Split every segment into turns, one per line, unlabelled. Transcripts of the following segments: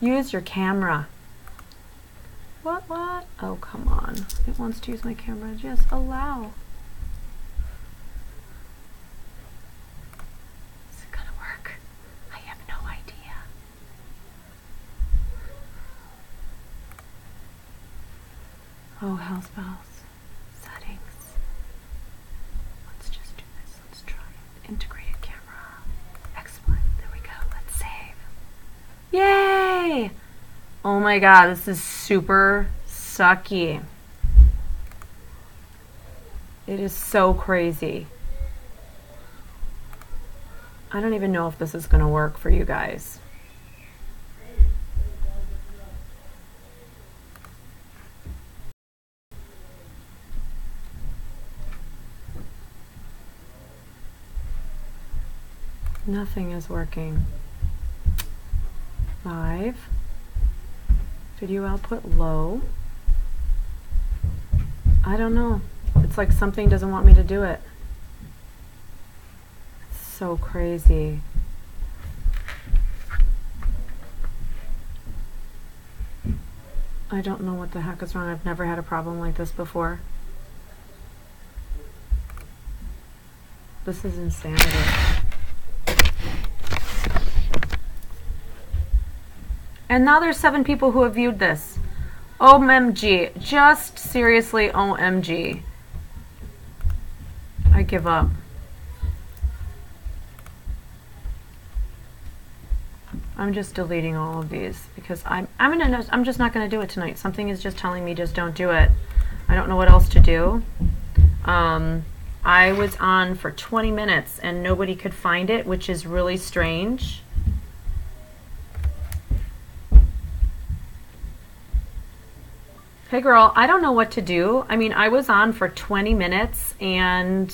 Use your camera. What? Oh, come on. It wants to use my camera. Just allow. Is it gonna work? I have no idea. Oh, house bells. Settings. Let's just do this. Let's try it. Integrated camera. Excellent. There we go. Let's save. Yay! Oh my god, this is super sucky. It is so crazy. I don't even know if this is going to work for you guys. Nothing is working. Live. Video output low. I don't know. It's like something doesn't want me to do it. It's so crazy. I don't know what the heck is wrong. I've never had a problem like this before. This is insanity. And now there's 7 people who have viewed this. OMG. Just seriously, OMG. I give up. I'm just deleting all of these because I'm just not gonna do it tonight. Something is just telling me just don't do it. I don't know what else to do. I was on for 20 minutes and nobody could find it, which is really strange. Hey girl, I don't know what to do. I mean, I was on for 20 minutes and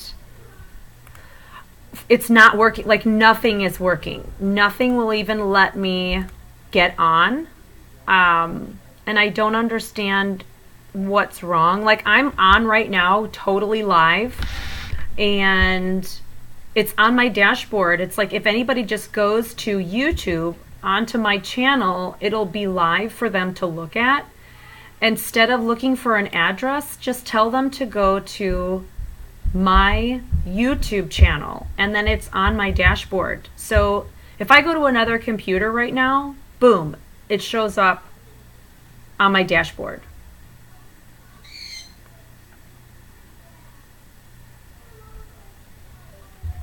it's not working. Like nothing is working. Nothing will even let me get on. And I don't understand what's wrong. Like I'm on right now, totally live, and it's on my dashboard. It's like if anybody just goes to YouTube onto my channel, it'll be live for them to look at. Instead of looking for an address, just tell them to go to my YouTube channel and then it's on my dashboard. So if I go to another computer right now, boom, it shows up on my dashboard.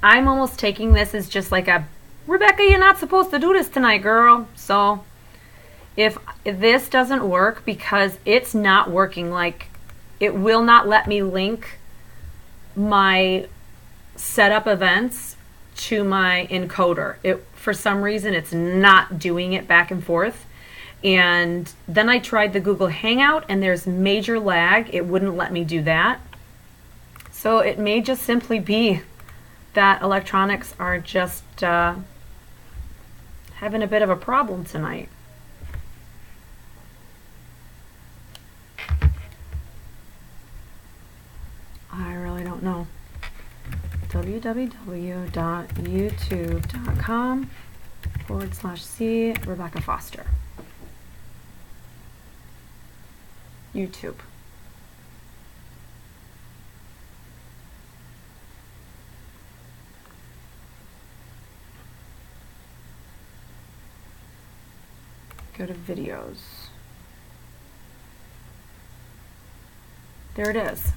I'm almost taking this as just like a, Rebecca, you're not supposed to do this tonight, girl. So if this doesn't work because it's not working, like it will not let me link my setup events to my encoder. For some reason, it's not doing it back and forth. And then I tried the Google Hangout and there's major lag. It wouldn't let me do that. So it may just simply be that electronics are just having a bit of a problem tonight. I really don't know. www.youtube.com/C Rebecca Foster. YouTube. Go to videos. There it is.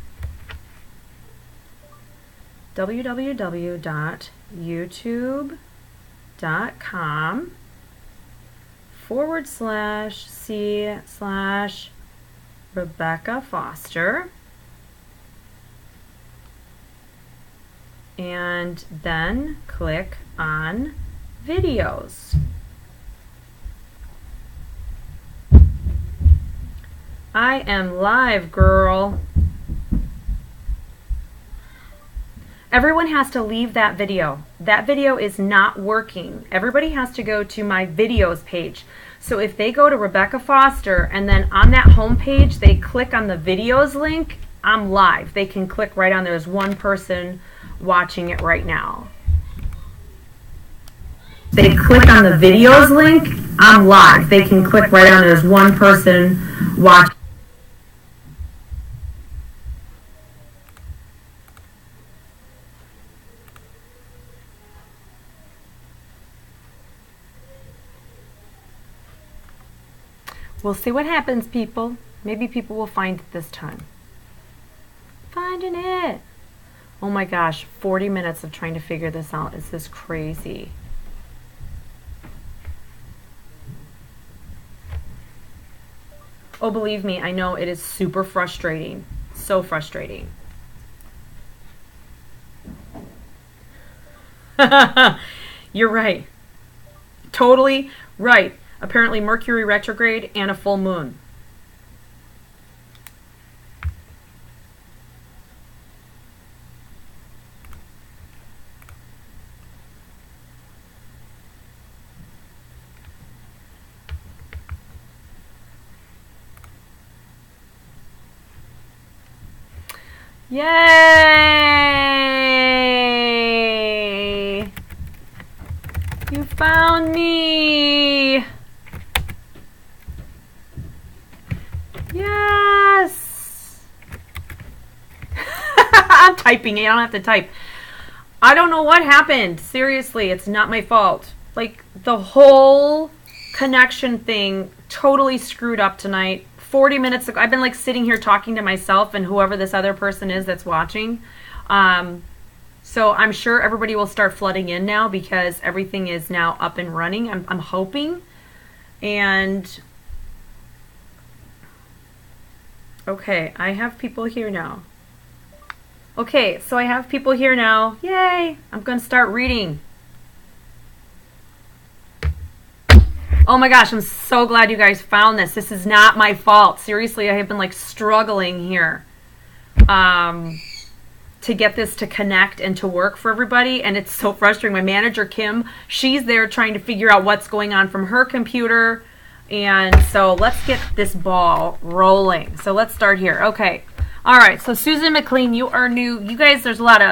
www.youtube.com/C/ Rebecca Foster, and then click on videos. I am live, girl. Everyone has to leave that video. That video is not working. Everybody has to go to my videos page. So if they go to Rebecca Foster and then on that home page they click on the videos link, I'm live. They can click right on. There's one person watching it right now. They click on the videos link, I'm live. They can click right on it. There's one person watching. We'll see what happens, people. Maybe people will find it this time. Finding it. Oh my gosh, 40 minutes of trying to figure this out. Is this crazy? Oh, believe me, I know it is super frustrating. So frustrating. You're right. Totally right. Apparently Mercury retrograde and a full moon. Yay! You found me! Yes! I'm typing it. I don't have to type. I don't know what happened. Seriously, it's not my fault. Like, the whole connection thing totally screwed up tonight. 40 minutes ago, I've been like sitting here talking to myself and whoever this other person is that's watching. So I'm sure everybody will start flooding in now because everything is now up and running. I'm hoping. And okay, I have people here now. Okay, so I have people here now. Yay! I'm going to start reading. Oh my gosh, I'm so glad you guys found this. This is not my fault. Seriously, I have been like struggling here to get this to connect and to work for everybody. And it's so frustrating. My manager, Kim, she's there trying to figure out what's going on from her computer. And so let's get this ball rolling. So let's start here. Okay. All right. So Susan McLean, you are new. You guys, there's a lot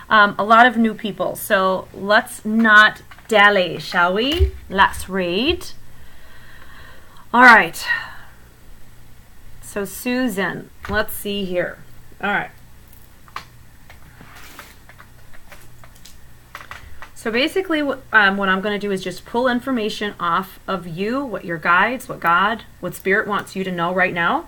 of new people. So let's not dally, shall we? Let's read. All right. So Susan, let's see here. All right. So basically what I'm going to do is just pull information off of you, what your guides, what God, what Spirit wants you to know right now.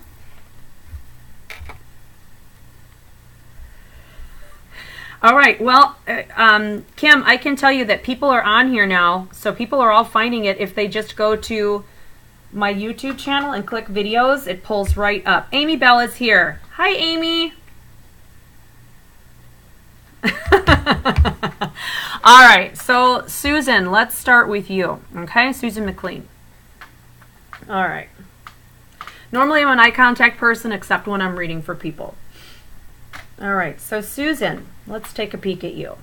All right, well, Kim, I can tell you that people are on here now, so people are all finding it. If they just go to my YouTube channel and click videos, it pulls right up. Amy Bell is here. Hi, Amy. All right, so Susan, let's start with you, okay? Susan McLean. All right. Normally I'm an eye contact person except when I'm reading for people. All right, so Susan, let's take a peek at you.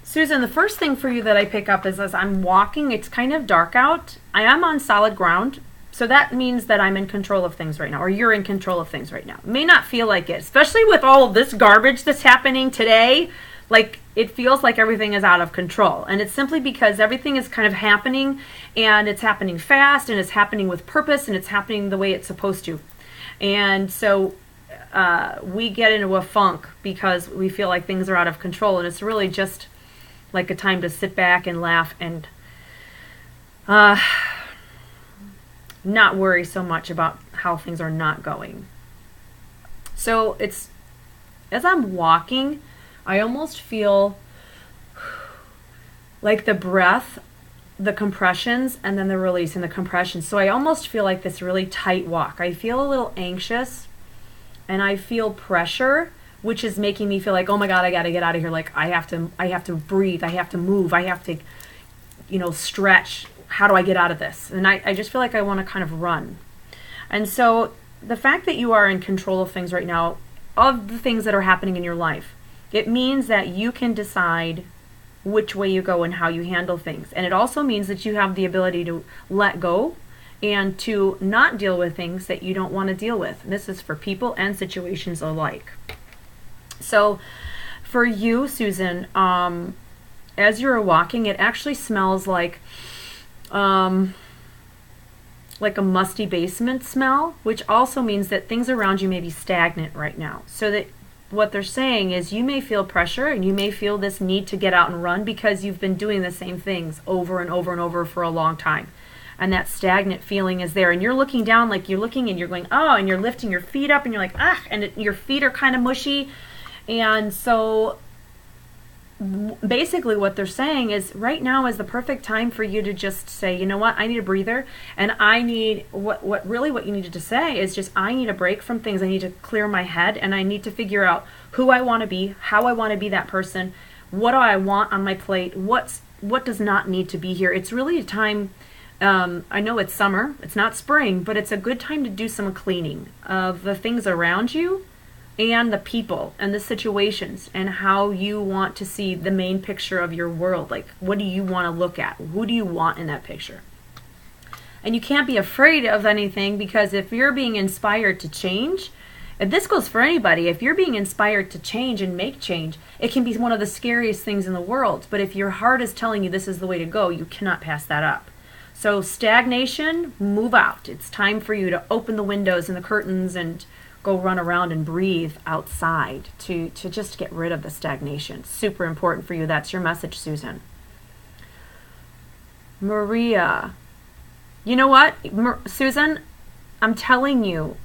Susan, the first thing for you that I pick up is as I'm walking, it's kind of dark out. I am on solid ground, so that means that I'm in control of things right now, or you're in control of things right now. It may not feel like it, especially with all of this garbage that's happening today. Like, it feels like everything is out of control. And it's simply because everything is kind of happening, and it's happening fast, and it's happening with purpose, and it's happening the way it's supposed to. And so we get into a funk because we feel like things are out of control, and it's really just like a time to sit back and laugh and not worry so much about how things are not going. So it's, as I'm walking, I almost feel like the breath, the compressions, and then the release and the compressions. So I almost feel like this really tight walk. I feel a little anxious and I feel pressure, which is making me feel like, oh my God, I got to get out of here. Like I have to breathe. I have to move. I have to, stretch. How do I get out of this? And I just feel like I want to kind of run. And so the fact that you are in control of things right now, of the things that are happening in your life, it means that you can decide which way you go and how you handle things. And it also means that you have the ability to let go and to not deal with things that you don't want to deal with. And this is for people and situations alike. So For you, Susan, as you're walking, it actually smells like a musty basement smell, which also means that things around you may be stagnant right now. So that what they're saying is you may feel pressure and you may feel this need to get out and run because you've been doing the same things over and over and over for a long time. And that stagnant feeling is there. And you're looking down, like you're looking and you're going, oh, and you're lifting your feet up and you're like, ah, and your feet are kind of mushy. And so basically what they're saying is right now is the perfect time for you to just say, you know what, I need a breather, and I need what you needed to say is just, I need a break from things. I need to clear my head, and I need to figure out who I want to be, how I want to be that person, what do I want on my plate, what does not need to be here. It's really a time, I know it's summer, it's not spring, but it's a good time to do some cleaning of the things around you and the people and the situations and how you want to see the main picture of your world. Like, what do you want to look at? Who do you want in that picture? And you can't be afraid of anything, because if you're being inspired to change, and this goes for anybody, if you're being inspired to change and make change, it can be one of the scariest things in the world. But if your heart is telling you this is the way to go, you cannot pass that up. So stagnation, move out. It's time for you to open the windows and the curtains and go run around and breathe outside to just get rid of the stagnation. Super important for you. That's your message, Susan. Maria. You know what, Susan? I'm telling you,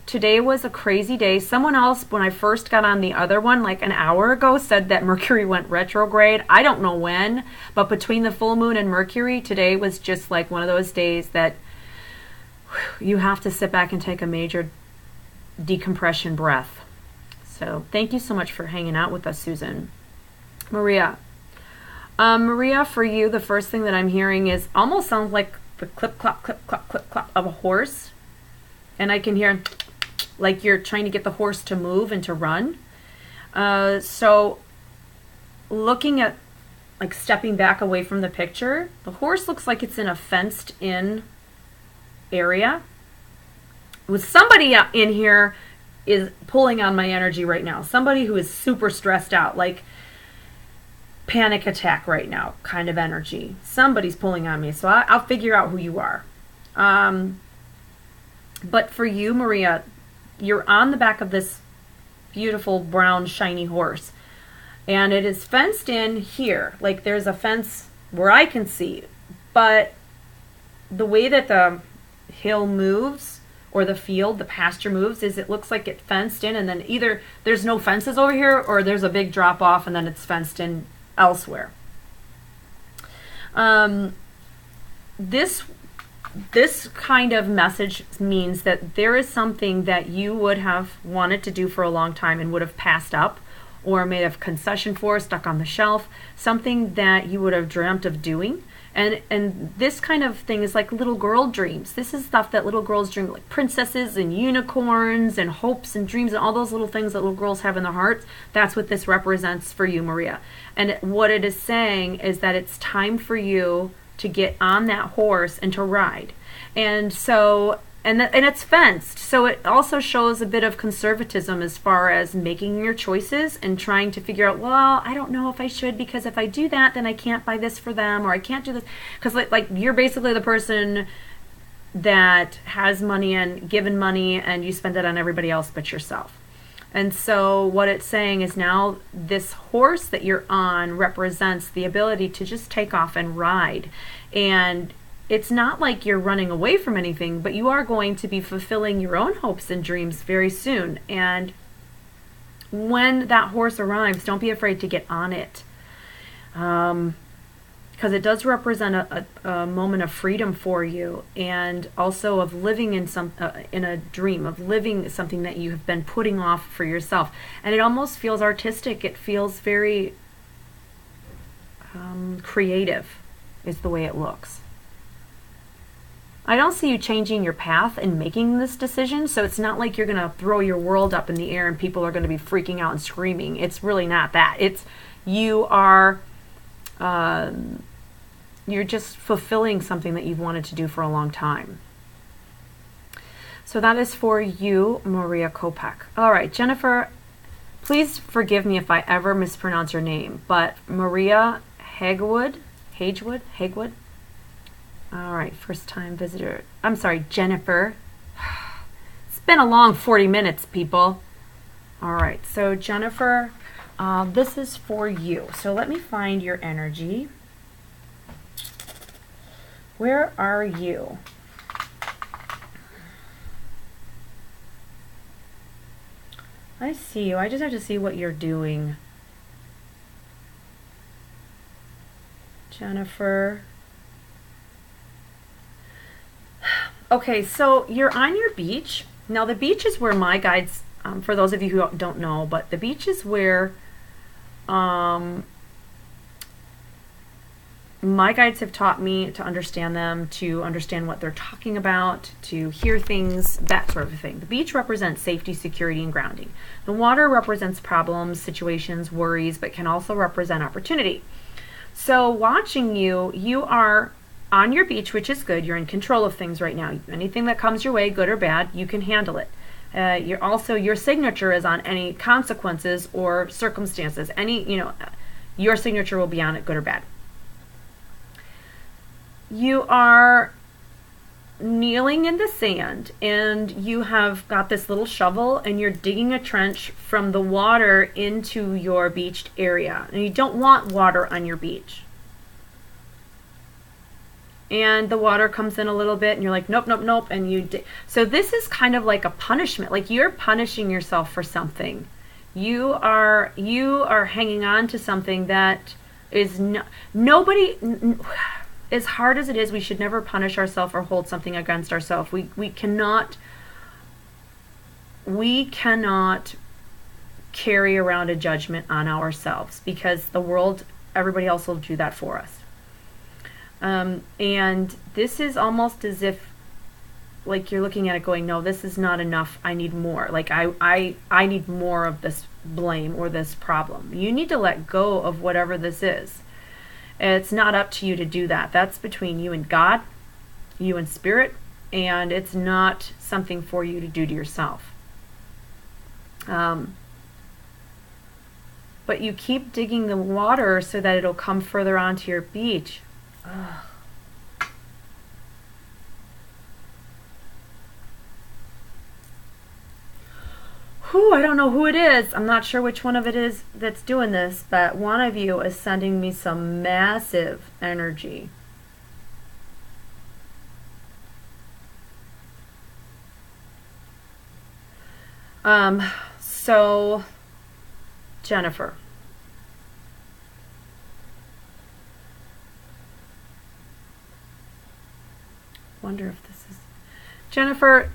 today was a crazy day. Someone else, when I first got on the other one, like an hour ago, said that Mercury went retrograde. I don't know when, but between the full moon and Mercury, today was just like one of those days that you have to sit back and take a major decompression breath. So thank you so much for hanging out with us, Susan. Maria. Maria, for you, the first thing that I'm hearing is almost sounds like the clip, clop, clip, clop, clip, clop of a horse. And I can hear like you're trying to get the horse to move and to run. So looking at like stepping back away from the picture, the horse looks like it's in a fenced in area. With somebody in here is pulling on my energy right now. Somebody who is super stressed out, like panic attack right now kind of energy. Somebody's pulling on me, so I'll figure out who you are. But for you, Maria, you're on the back of this beautiful brown shiny horse, and it is fenced in here. Like there's a fence where I can see, but the way that the hill moves, or the field, the pasture moves, is it looks like it fenced in, and then either there's no fences over here or there's a big drop off and then it's fenced in elsewhere. This kind of message means that there is something that you would have wanted to do for a long time and would have passed up or made a concession for, stuck on the shelf, something that you would have dreamt of doing. And this kind of thing is like little girl dreams. This is stuff that little girls dream, like princesses and unicorns and hopes and dreams and all those little things that little girls have in their hearts. That's what this represents for you, Maria. And what it is saying is that it's time for you to get on that horse and to ride. And so, and it's fenced. So it also shows a bit of conservatism as far as making your choices and trying to figure out, well, I don't know if I should, because if I do that, then I can't buy this for them, or I can't do this. Because like you're basically the person that has money and given money and you spend it on everybody else but yourself. And so what it's saying is now this horse that you're on represents the ability to just take off and ride. And it's not like you're running away from anything, but you are going to be fulfilling your own hopes and dreams very soon. And when that horse arrives, don't be afraid to get on it. Because it does represent a moment of freedom for you, and also of living in in a dream, of living something that you have been putting off for yourself. And it almost feels artistic. It feels very creative is the way it looks. I don't see you changing your path and making this decision, so it's not like you're going to throw your world up in the air and people are going to be freaking out and screaming. It's really not that. It's you are you're just fulfilling something that you've wanted to do for a long time. So that is for you, Maria Kopak. All right, Jennifer, Please forgive me if I ever mispronounce your name, but Maria Hagewood? Hagewood? All right, first time visitor. I'm sorry, Jennifer. It's been a long 40 minutes, people. All right, so Jennifer, this is for you. So let me find your energy. Where are you? I see you. I just have to see what you're doing. Jennifer. Okay, so you're on your beach. Now the beach is where my guides, for those of you who don't know, but the beach is where my guides have taught me to understand them, to understand what they're talking about, to hear things, that sort of thing. The beach represents safety, security, and grounding. The water represents problems, situations, worries, but can also represent opportunity. So watching you, you are on your beach, which is good. You're in control of things right now. Anything that comes your way, good or bad, you can handle it. You're also, your signature is on any consequences or circumstances. Your signature will be on it, good or bad. You are kneeling in the sand and you have got this little shovel and you're digging a trench from the water into your beached area. And you don't want water on your beach. And the water comes in a little bit and you're like, nope, nope, nope. And so this is kind of like a punishment. Like you're punishing yourself for something. You are hanging on to something that is nobody. As hard as it is, we should never punish ourselves or hold something against ourselves. We cannot carry around a judgment on ourselves because the world, everybody else will do that for us. And this is almost as if like you're looking at it going, no, this is not enough. I need more. Like I need more of this blame or this problem. You need to let go of whatever this is. It's not up to you to do that. That's between you and God, you and spirit, and it's not something for you to do to yourself. But you keep digging the water so that it'll come further onto your beach. Ugh. Whew, I don't know who it is. I'm not sure which one of it is that's doing this, but one of you is sending me some massive energy. So Jennifer. Wonder if this is Jennifer.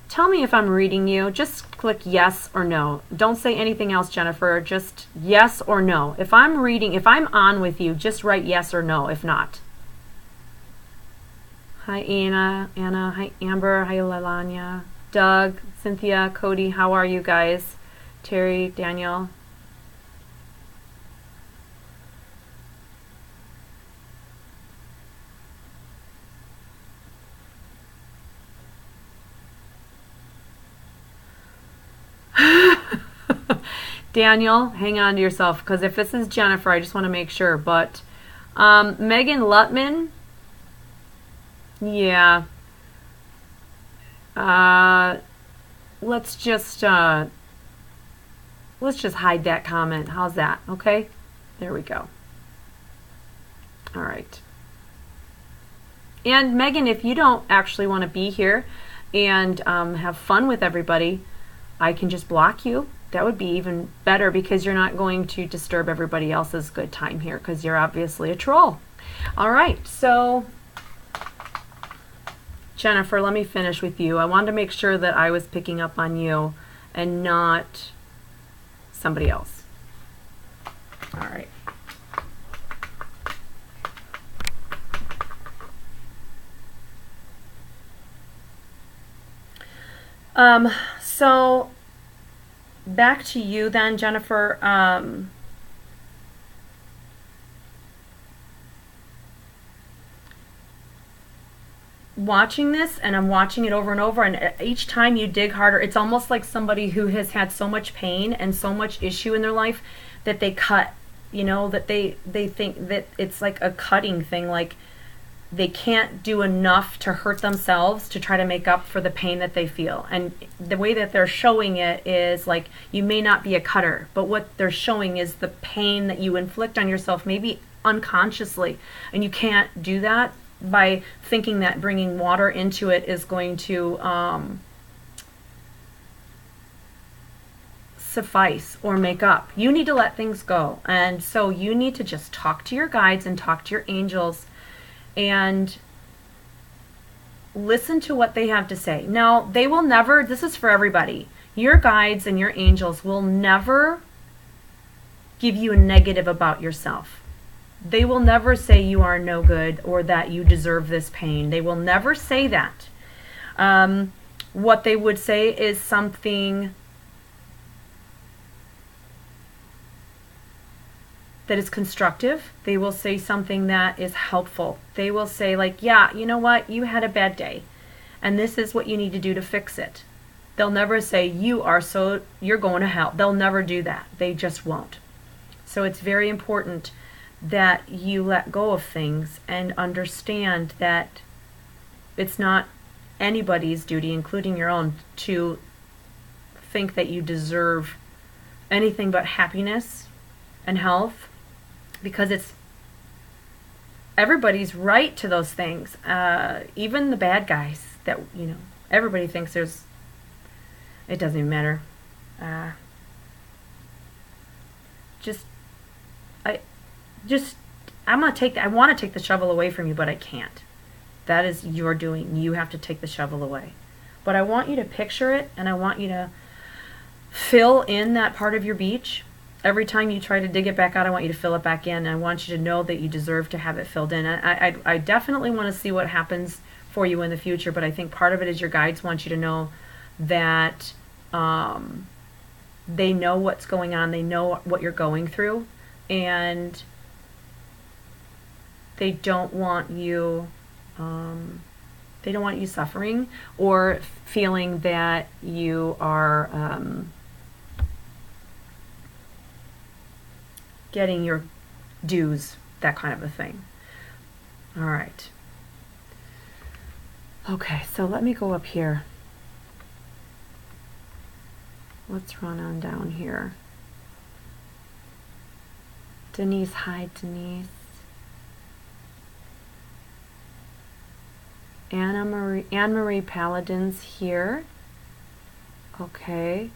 Tell me if I'm reading you. Just click yes or no. Don't say anything else, Jennifer. Just yes or no. If I'm reading, if I'm on with you, just write yes or no. If not. Hi, Anna. Hi, Amber. Hi, Lalanya. Doug, Cynthia, Cody. How are you guys? Terry, Daniel. Daniel, hang on to yourself, because if this is Jennifer, I just want to make sure. But Megan Lutman, yeah. Let's just hide that comment. How's that? Okay, there we go. All right. And Megan, if you don't actually want to be here and have fun with everybody, I can just block you. That would be even better because you're not going to disturb everybody else's good time here because you're obviously a troll. All right, so Jennifer, let me finish with you. I wanted to make sure that I was picking up on you and not somebody else. All right. So back to you then, Jennifer. watching this, and I'm watching it over and over, and each time you dig harder, it's almost like somebody who has had so much pain and so much issue in their life that they cut, you know, that they think that it's like a cutting thing, like they can't do enough to hurt themselves to try to make up for the pain that they feel. And the way that they're showing it is like, you may not be a cutter, but what they're showing is the pain that you inflict on yourself, maybe unconsciously, and you can't do that by thinking that bringing water into it is going to suffice or make up. You need to let things go. And so you need to just talk to your guides and talk to your angels and listen to what they have to say. Now, they will never, this is for everybody, your guides and your angels will never give you a negative about yourself. They will never say you are no good or that you deserve this pain. They will never say that. What they would say is something that is constructive. They will say something that is helpful. They will say like, yeah, you know what? You had a bad day and this is what you need to do to fix it. They'll never say you're going to hell. They'll never do that. They just won't. So it's very important that you let go of things and understand that it's not anybody's duty, including your own, to think that you deserve anything but happiness and health, because it's everybody's right to those things. Even the bad guys that, you know, everybody thinks it doesn't even matter. I want to take the shovel away from you, but I can't. That is your doing. You have to take the shovel away. But I want you to picture it, and I want you to fill in that part of your beach. Every time you try to dig it back out, I want you to fill it back in. I want you to know that you deserve to have it filled in. I definitely want to see what happens for you in the future, but I think part of it is your guides want you to know that they know what's going on. They know what you're going through, and they don't want you suffering or feeling that you are getting your dues, that kind of a thing. All right. Okay, so let me go up here. Let's run on down here. Denise, hi Denise. Anne Marie Paladin's here. Okay.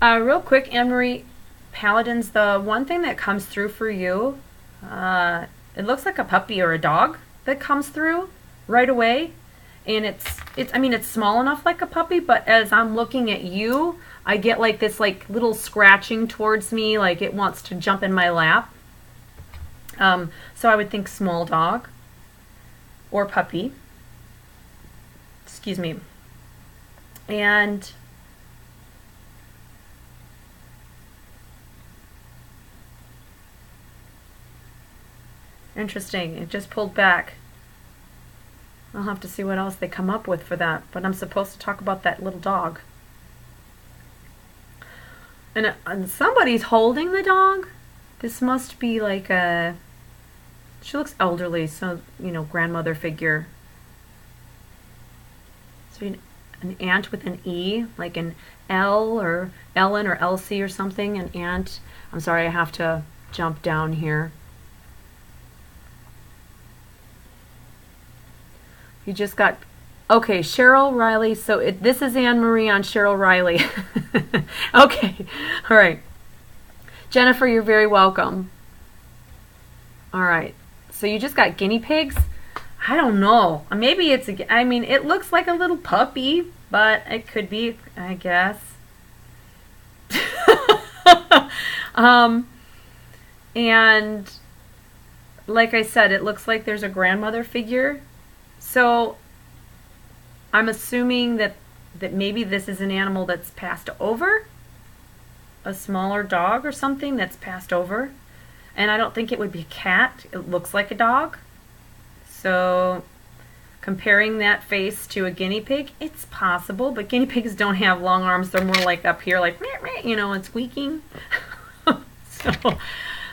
Real quick, Anne Marie Paladin's, the one thing that comes through for you, it looks like a puppy or a dog that comes through right away. And it's small enough like a puppy, but as I'm looking at you, I get like this like little scratching towards me, like it wants to jump in my lap. So I would think small dog or puppy. Excuse me. And interesting. It just pulled back. I'll have to see what else they come up with for that. But I'm supposed to talk about that little dog. And somebody's holding the dog. This must be like a... She looks elderly, so, you know, grandmother figure. So an aunt with an E, like an L or Ellen or Elsie or something. An aunt. I'm sorry, I have to jump down here. You just got... Okay, Cheryl Riley. So this is Anne Marie on Cheryl Riley. Okay, all right. Jennifer, you're very welcome. All right. So you just got guinea pigs? I don't know. Maybe it's I mean, it looks like a little puppy, but it could be, I guess. And like I said, it looks like there's a grandmother figure. So I'm assuming that maybe this is an animal that's passed over, a smaller dog or something that's passed over. And I don't think it would be a cat. It looks like a dog. So comparing that face to a guinea pig, it's possible, but guinea pigs don't have long arms. They're more like up here, like, meh, meh, you know, and squeaking. So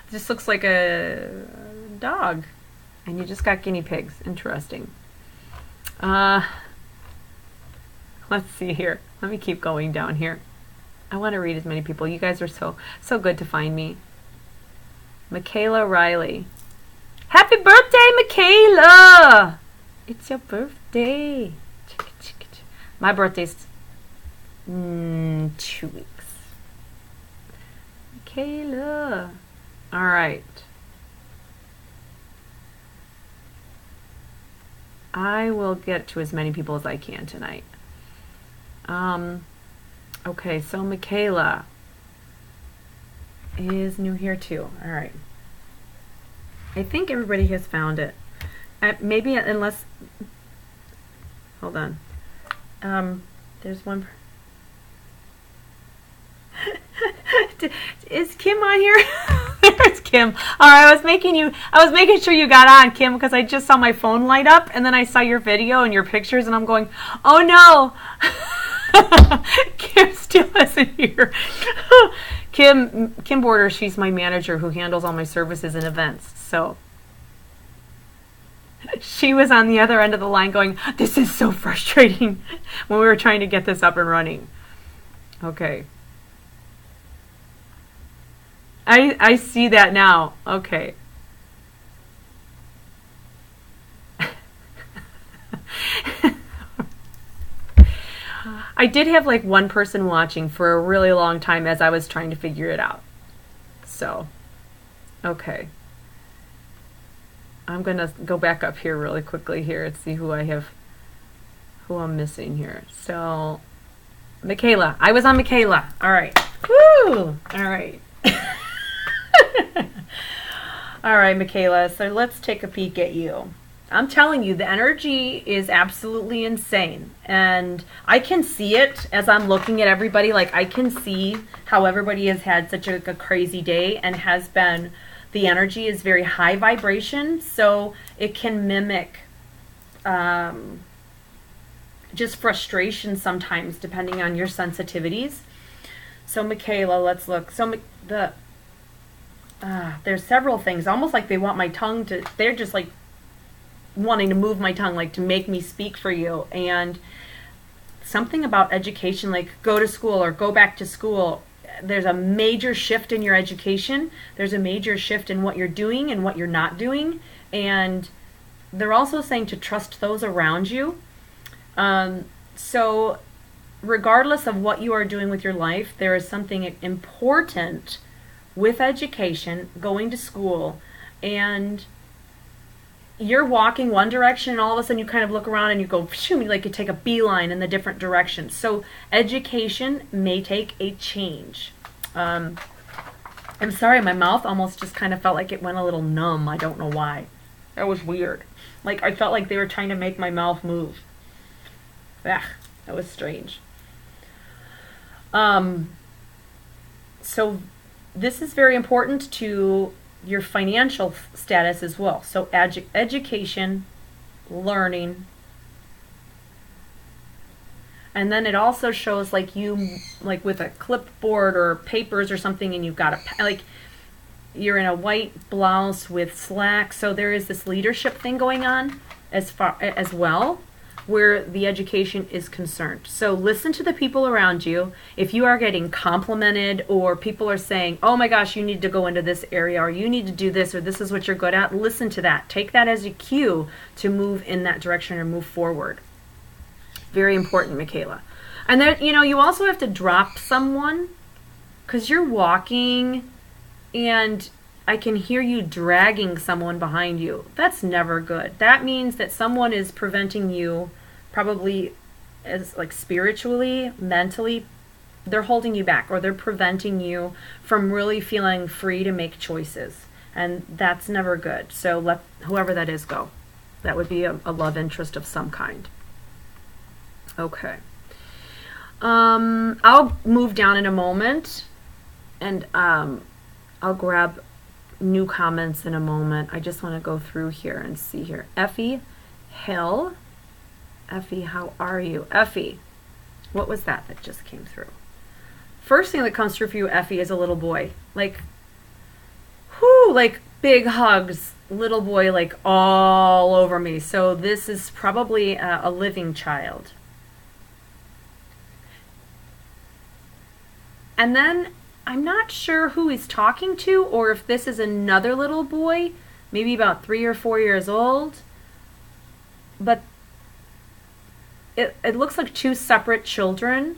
this looks like a dog. And you just got guinea pigs. Interesting. Let's see here. Let me keep going down here. I want to read as many people. You guys are so good to find me. Michaela Riley. Happy birthday, Michaela! It's your birthday. My birthday's 2 weeks. Michaela. All right. I will get to as many people as I can tonight. Okay, so Michaela is new here too. All right. I think everybody has found it. Maybe unless, hold on. There's one. Is Kim on here? There's Kim. All right, I was making sure you got on, Kim, because I just saw my phone light up, and then I saw your video and your pictures, and I'm going, oh no, Kim still isn't here. Kim Border, she's my manager who handles all my services and events. So she was on the other end of the line going, this is so frustrating when we were trying to get this up and running. Okay. I see that now. Okay. I did have like one person watching for a really long time as I was trying to figure it out. So, okay. I'm going to go back up here really quickly here and see who I'm missing here. So, Michaela. I was on Michaela. All right. Woo! All right. All right, Michaela. So let's take a peek at you. I'm telling you, the energy is absolutely insane. And I can see it as I'm looking at everybody. Like, I can see how everybody has had such a crazy day and has been, the energy is very high vibration. So it can mimic just frustration sometimes, depending on your sensitivities. So Michaela, let's look. So there's several things, almost like they want my tongue to, they're just like wanting to move my tongue, like to make me speak for you. And something about education, like go to school or go back to school. There's a major shift in your education. There's a major shift in what you're doing and what you're not doing. And they're also saying to trust those around you. So regardless of what you are doing with your life, there is something important with education, going to school, and you're walking one direction and all of a sudden you kind of look around and you go, phew, like you take a beeline in the different direction. So education may take a change. I'm sorry, my mouth almost just kind of felt like it went a little numb. I don't know why. That was weird. Like I felt like they were trying to make my mouth move. Ugh, that was strange. So this is very important to your financial status as well. So education, learning, and then it also shows like you, like with a clipboard or papers or something, and you've got like you're in a white blouse with slacks. So there is this leadership thing going on as well, where the education is concerned. So listen to the people around you. If you are getting complimented or people are saying, oh my gosh, you need to go into this area or you need to do this or this is what you're good at, listen to that. Take that as a cue to move in that direction or move forward. Very important, Michaela. And then, you know, you also have to drop someone because you're walking and I can hear you dragging someone behind you. That's never good. That means that someone is preventing you, probably as like spiritually, mentally, they're holding you back or they're preventing you from really feeling free to make choices. And that's never good. So let whoever that is go. That would be a love interest of some kind. Okay. I'll move down in a moment and I'll grab new comments in a moment. I just want to go through here and see here. Effie Hill. Effie, how are you? Effie, what was that just came through? First thing that comes through for you, Effie, is a little boy. Like, whoo, like big hugs. Little boy, like all over me. So this is probably a living child. And then I'm not sure who he's talking to, or if this is another little boy, maybe about 3 or 4 years old. But it looks like two separate children,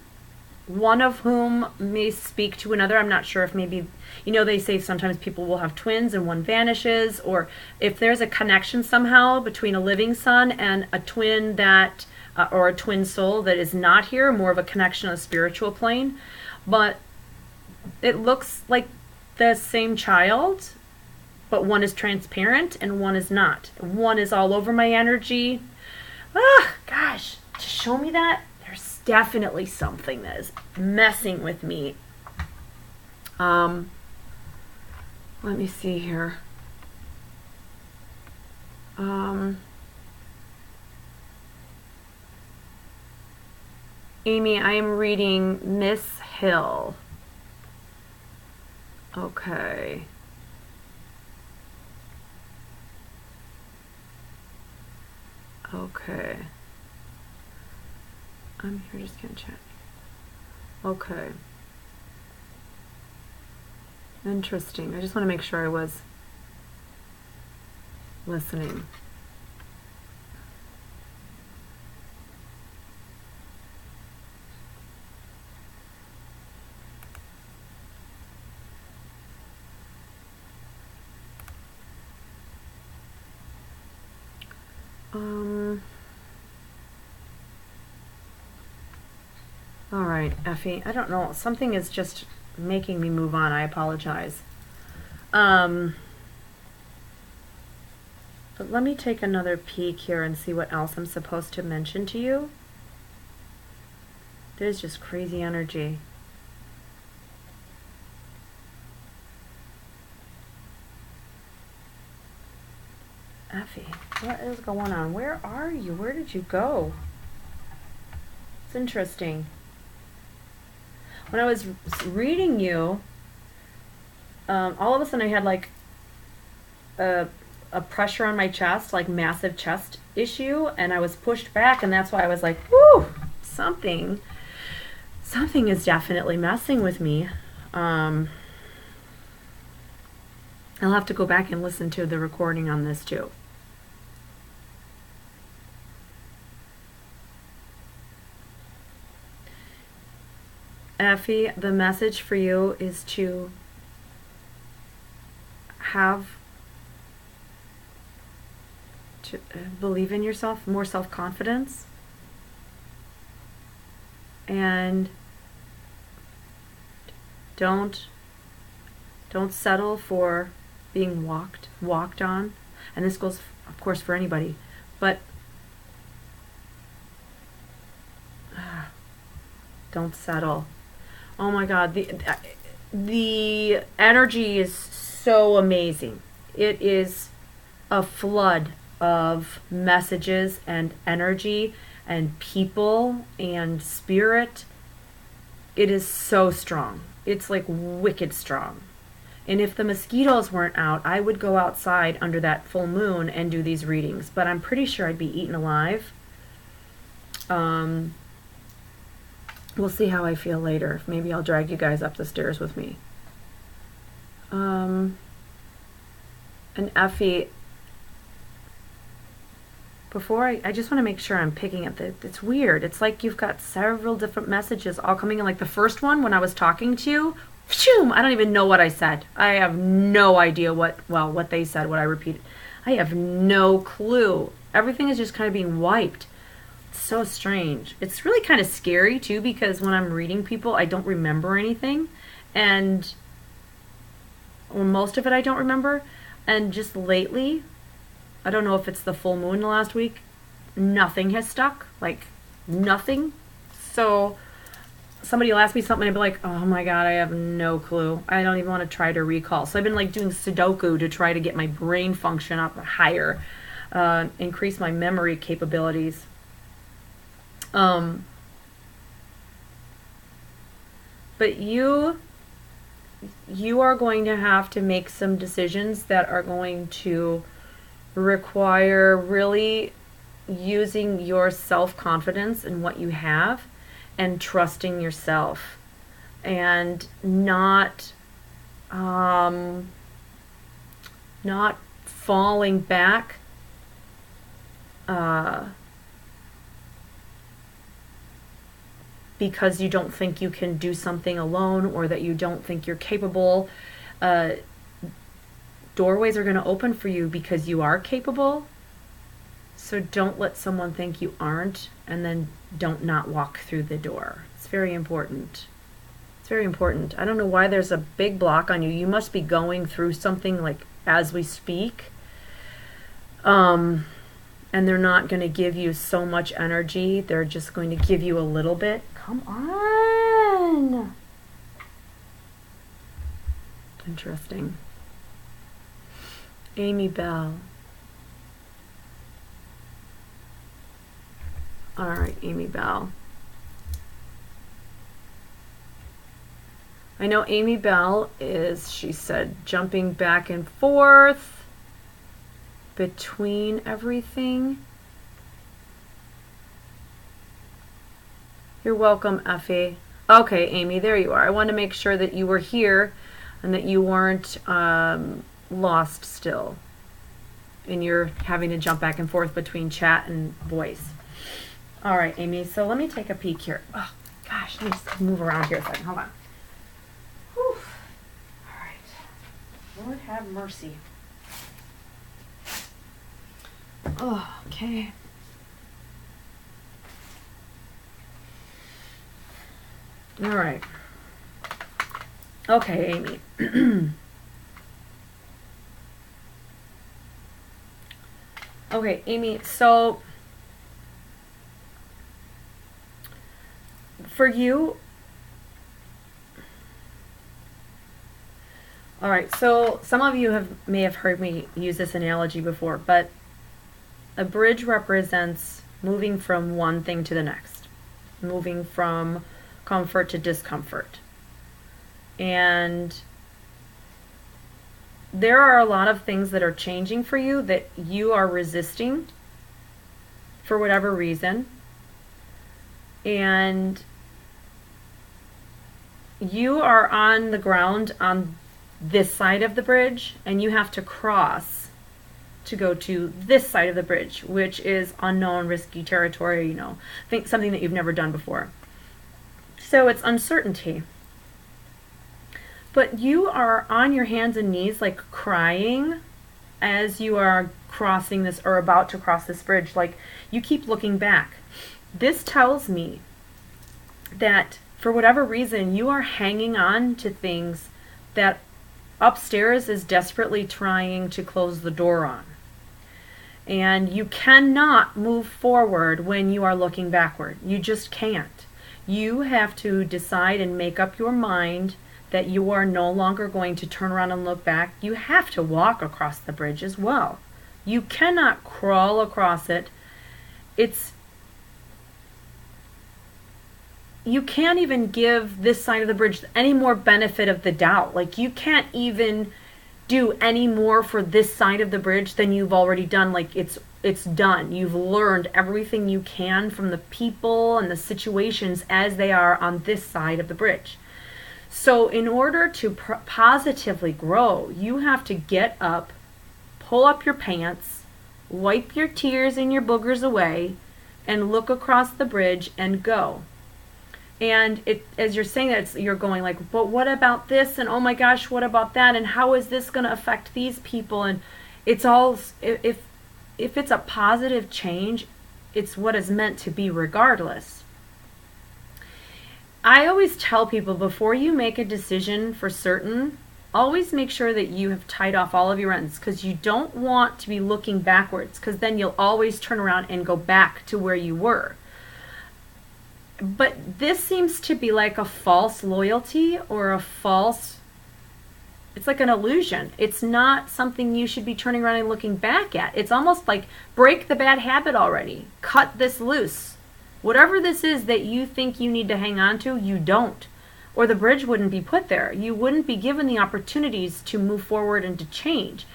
one of whom may speak to another. I'm not sure if maybe, you know, they say sometimes people will have twins and one vanishes, or if there's a connection somehow between a living son and a twin that, or a twin soul that is not here, more of a connection on a spiritual plane. But it looks like the same child, but one is transparent and one is not. One is all over my energy. Ah, gosh, to show me that, there's definitely something that is messing with me. Let me see here. Amy, I am reading Miss Hill. Okay. Okay. I'm here just gonna check. Okay. Interesting. I just want to make sure I was listening. All right, Effie, I don't know. Something is just making me move on. I apologize. But let me take another peek here and see what else I'm supposed to mention to you. There's just crazy energy. Effie, what is going on? Where are you? Where did you go? It's interesting. When I was reading you, all of a sudden I had like a pressure on my chest, like massive chest issue, and I was pushed back, and that's why I was like, whoo, something is definitely messing with me. I'll have to go back and listen to the recording on this too. Effie, the message for you is to believe in yourself, more self-confidence, and don't settle for being walked on. And this goes, of course, for anybody, but don't settle. Oh my God, the energy is so amazing. It is a flood of messages and energy and people and spirit. It is so strong. It's like wicked strong. And if the mosquitoes weren't out, I would go outside under that full moon and do these readings, but I'm pretty sure I'd be eaten alive. We'll see how I feel later. Maybe I'll drag you guys up the stairs with me. And Effie, before I just want to make sure I'm picking up it's weird. It's like you've got several different messages all coming in. Like the first one, when I was talking to you, phew, I don't even know what I said. I have no idea what they said, what I repeated. I have no clue. Everything is just kind of being wiped. So strange. It's really kind of scary too, because when I'm reading people, I don't remember anything, and most of it I don't remember. And just lately, I don't know if it's the full moon last week, nothing has stuck, like nothing. So somebody will ask me something and I'll be like, oh my God, I have no clue. I don't even want to try to recall. So I've been like doing Sudoku to try to get my brain function up higher, increase my memory capabilities. But you are going to have to make some decisions that are going to require really using your self-confidence in what you have and trusting yourself and not falling back because you don't think you can do something alone or that you don't think you're capable. Doorways are going to open for you because you are capable. So don't let someone think you aren't, and then don't not walk through the door. It's very important. It's very important. I don't know why there's a big block on you. You must be going through something like as we speak. And they're not going to give you so much energy. They're just going to give you a little bit. Come on. Interesting. Amy Bell. All right, Amy Bell. I know Amy Bell is, she said, jumping back and forth between everything. You're welcome, Effie. Okay, Amy, there you are. I wanted to make sure that you were here and that you weren't lost still. And you're having to jump back and forth between chat and voice. All right, Amy, so let me take a peek here. Oh, gosh, let me just move around here a second. Hold on. Whew. All right. Lord have mercy. Oh, okay. All right. Okay, Amy. Okay, Amy, so for you, all right, so some of you may have heard me use this analogy before, but a bridge represents moving from one thing to the next, moving from comfort to discomfort. And there are a lot of things that are changing for you that you are resisting for whatever reason. And you are on the ground on this side of the bridge, and you have to cross to go to this side of the bridge, which is unknown, risky territory, you know, think something that you've never done before. So it's uncertainty. But you are on your hands and knees, like crying as you are crossing this or about to cross this bridge. Like you keep looking back. This tells me that for whatever reason, you are hanging on to things that upstairs is desperately trying to close the door on. And you cannot move forward when you are looking backward. You just can't. You have to decide and make up your mind that you are no longer going to turn around and look back. You have to walk across the bridge as well. You cannot crawl across it. You can't even give this side of the bridge any more benefit of the doubt. Like you can't even do any more for this side of the bridge than you've already done. Like it's done. You've learned everything you can from the people and the situations as they are on this side of the bridge. So in order to positively grow, you have to get up, pull up your pants, wipe your tears and your boogers away, and look across the bridge and go. And as you're saying that, you're going like, but what about this? And oh my gosh, what about that? And how is this going to affect these people? And it's all, if it's a positive change, it's what is meant to be regardless. I always tell people before you make a decision for certain, always make sure that you have tied off all of your ends, because you don't want to be looking backwards, because then you'll always turn around and go back to where you were. But this seems to be like a false loyalty or a false, it's like an illusion. It's not something you should be turning around and looking back at. It's almost like break the bad habit already. Cut this loose. Whatever this is that you think you need to hang on to, you don't. Or the bridge wouldn't be put there. You wouldn't be given the opportunities to move forward and to change.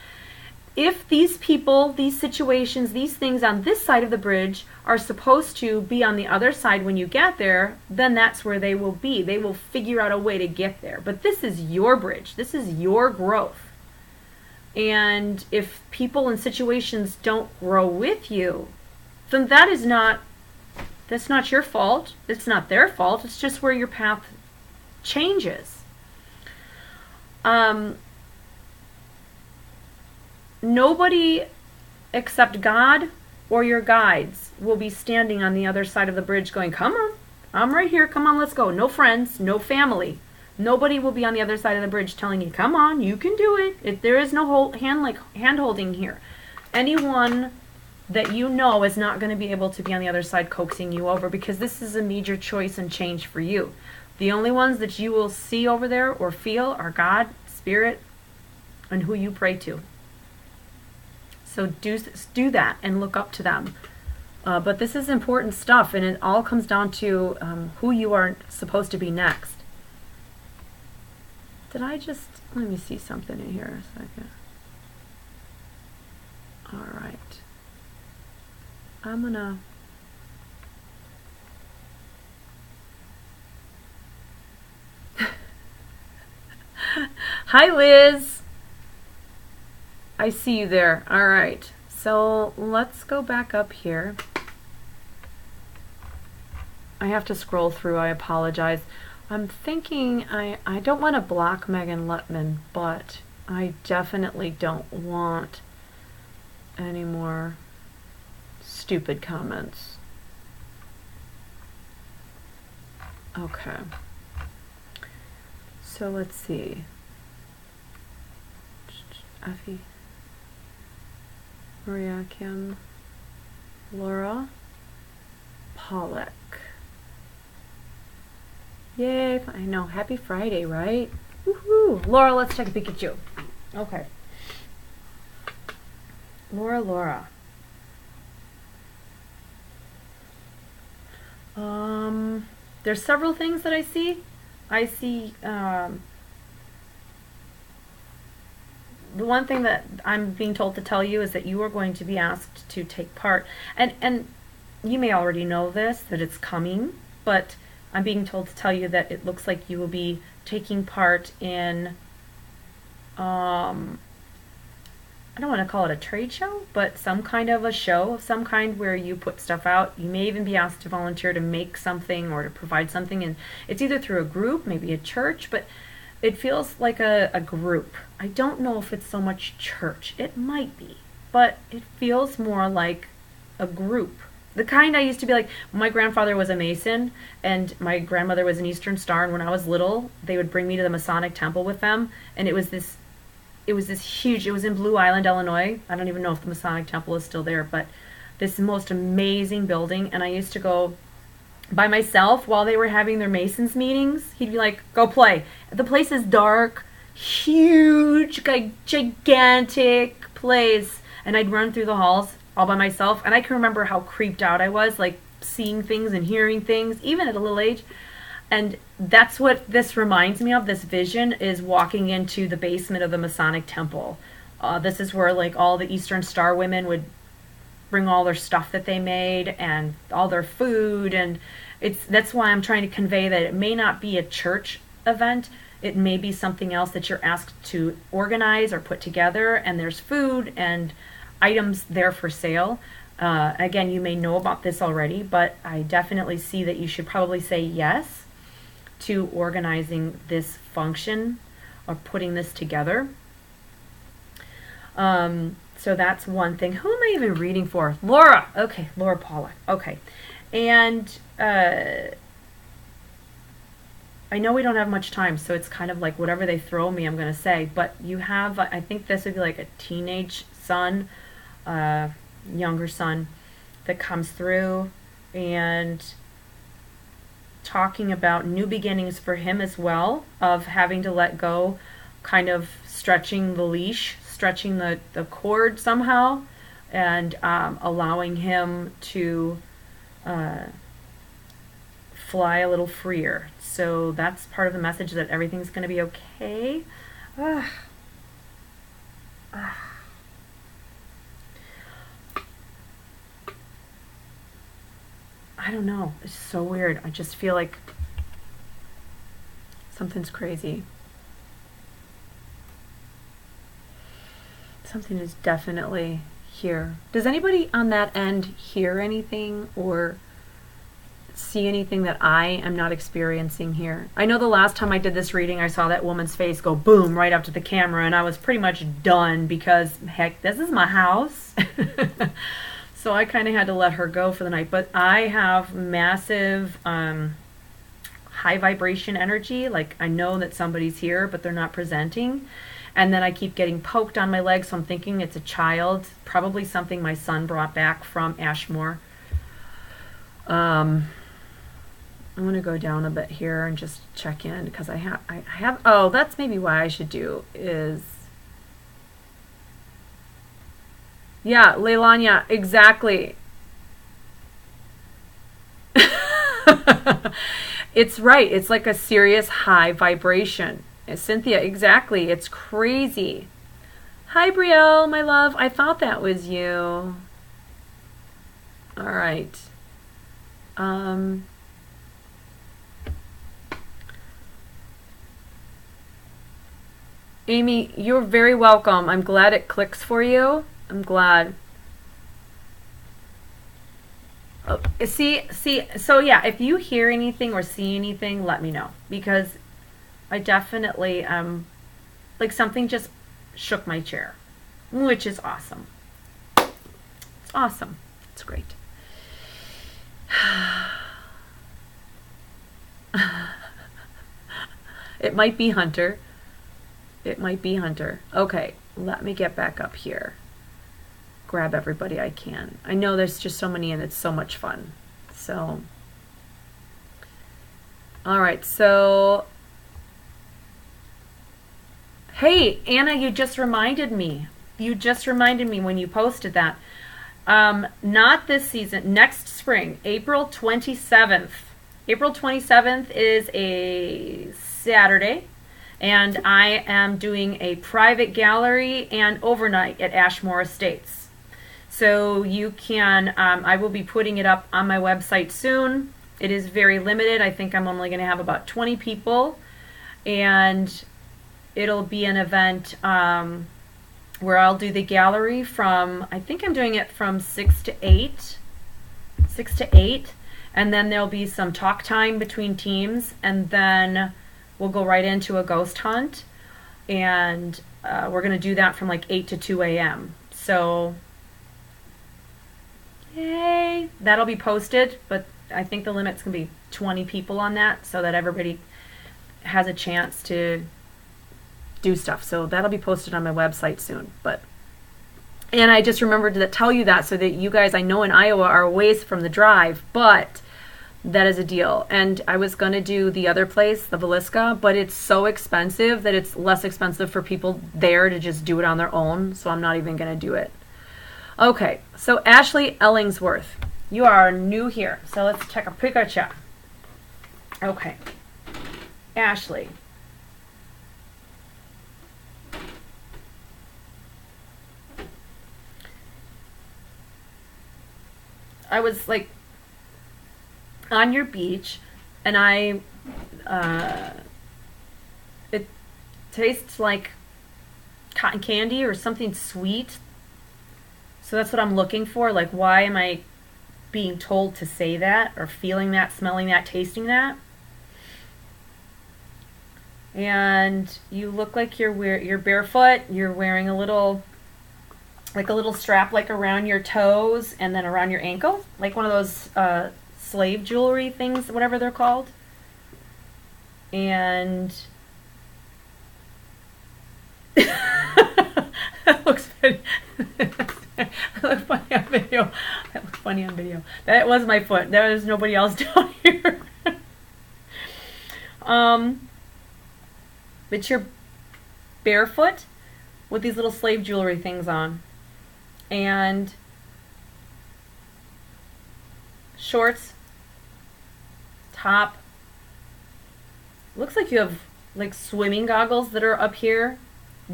If these people, these situations, these things on this side of the bridge are supposed to be on the other side when you get there, then that's where they will be. They will figure out a way to get there. But this is your bridge. This is your growth. And if people and situations don't grow with you, then that's not your fault. It's not their fault. It's just where your path changes. Nobody except God or your guides will be standing on the other side of the bridge going, come on, I'm right here, come on, let's go. No friends, no family. Nobody will be on the other side of the bridge telling you, come on, you can do it. There is no hand holding here. Anyone that you know is not going to be able to be on the other side coaxing you over, because this is a major choice and change for you. The only ones that you will see over there or feel are God, Spirit, and who you pray to. So do that and look up to them. But this is important stuff, and it all comes down to who you are supposed to be next. Let me see something in here a second. All right. I'm gonna... Hi, Liz. I see you there. All right. So let's go back up here. I have to scroll through. I apologize. I'm thinking I don't want to block Megan Lutman, but I definitely don't want any more stupid comments. Okay. So let's see. Effie. Maria Kim, Laura Pollock. Yay, I know, happy Friday, right? Woohoo! Laura, let's check a Pikachu. Okay. Laura. There's several things that I see. I see, the one thing that I'm being told to tell you is that you are going to be asked to take part. And you may already know this, that it's coming, but I'm being told to tell you that it looks like you will be taking part in, I don't want to call it a trade show, but some kind of a show of some kind where you put stuff out. You may even be asked to volunteer to make something or to provide something, and it's either through a group, maybe a church, but it feels like a group. I don't know if it's so much church. It might be, but it feels more like a group. The kind I used to be like, my grandfather was a Mason and my grandmother was an Eastern Star, and when I was little, they would bring me to the Masonic Temple with them, and it was this huge, it was in Blue Island, Illinois. I don't even know if the Masonic Temple is still there, but this most amazing building, and I used to go by myself while they were having their Masons meetings. He'd be like, go play. The place is dark, huge, gigantic place, and I'd run through the halls all by myself, and I can remember how creeped out I was, like seeing things and hearing things, even at a little age. And that's what this reminds me of. This vision is walking into the basement of the Masonic Temple. This is where like all the Eastern Star women would bring all their stuff that they made and all their food, and that's why I'm trying to convey that it may not be a church event. It may be something else that you're asked to organize or put together, and there's food and items there for sale. Again, you may know about this already, but I definitely see that you should probably say yes to organizing this function or putting this together. So that's one thing. Who am I even reading for? Laura. Okay, Laura Pollock. Okay. And I know we don't have much time, so it's kind of like whatever they throw me, I'm going to say. But you have, I think this would be like a teenage son, younger son, that comes through, and talking about new beginnings for him as well, of having to let go, kind of stretching the leash, stretching the cord somehow, and allowing him to fly a little freer. So that's part of the message, that everything's going to be okay. I don't know. It's so weird. I just feel like something's crazy. Something is definitely here. Does anybody on that end hear anything or see anything that I am not experiencing here? I know the last time I did this reading, I saw that woman's face go boom right up to the camera, and I was pretty much done because, heck, this is my house. So I kind of had to let her go for the night. But I have massive high vibration energy. Like, I know that somebody's here, but they're not presenting. And then I keep getting poked on my leg, so I'm thinking it's a child, probabhave something my son brought back from Ashmore. I'm going to go down a bit here and just check in, because I have, oh, that's maybe why I should do is, yeah, Leilania, exactly. It's right. It's like a serious high vibration. Cynthia, exactly. It's crazy. Hi, Brielle, my love. I thought that was you. All right. Amy, you're very welcome. I'm glad it clicks for you. I'm glad. Oh, see, so yeah, if you hear anything or see anything, let me know, because I definitely, like, something just shook my chair, which is awesome. It's awesome. It's great. It might be Hunter. It might be Hunter. Okay, let me get back up here. Grab everybody I can. I know there's just so many and it's so much fun. So, all right, so, hey, Anna, you just reminded me. You just reminded me when you posted that. Not this season, next spring, April 27th. April 27th is a Saturday, and I am doing a private gallery and overnight at Ashmore Estates. So you can, I will be putting it up on my website soon. It is very limited. I think I'm only going to have about 20 people, and it'll be an event where I'll do the gallery from, I think I'm doing it from 6 to 8, and then there'll be some talk time between teams, and then we'll go right into a ghost hunt, and we're going to do that from like 8 to 2 a.m. So, yay! That'll be posted, but I think the limit's going to be 20 people on that, so that everybody has a chance to do stuff. So that'll be posted on my website soon. And I just remembered to tell you that, so that you guys, I know in Iowa, are a ways from the drive, but that is a deal. And I was going to do the other place, the Villisca, but it's so expensive that it's less expensive for people there to just do it on their own, so I'm not even going to do it. Okay, so Ashley Ellingsworth, you are new here, so let's take a picture. Okay, Ashley. I was like on your beach, and it tastes like cotton candy or something sweet. So that's what I'm looking for. Like, why am I being told to say that, or feeling that, smelling that, tasting that? And you look like you're barefoot. You're wearing a little strap like around your toes and then around your ankle, like one of those slave jewelry things, whatever they're called. And that looks funny. That looks funny on video. That looks funny on video. That was my foot. There was nobody else down here. But you're barefoot with these little slave jewelry things on. And shorts, top. Looks like you have like swimming goggles that are up here.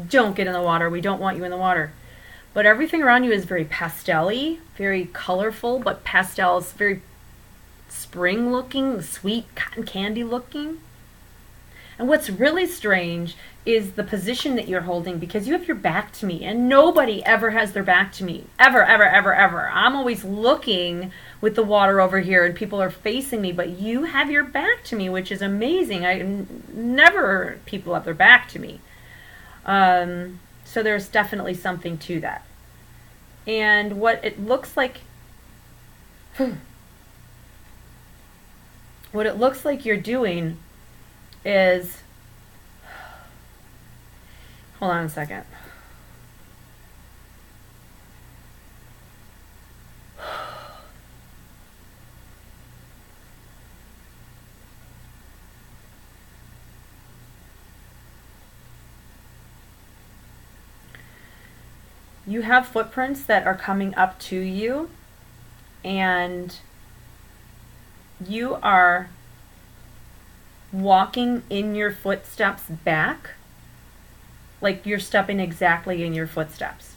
Don't get in the water. We don't want you in the water. But everything around you is very pastel-y, very colorful, but pastels, very spring looking, sweet cotton candy looking. And what's really strange is the position that you're holding, because you have your back to me, and nobody ever has their back to me. Ever, ever, ever, ever. I'm always looking with the water over here and people are facing me, but you have your back to me, which is amazing. Never people have their back to me. So there's definitely something to that. And what it looks like, what it looks like you're doing is, hold on a second. You have footprints that are coming up to you, and you are walking in your footsteps back, like you're stepping exactly in your footsteps.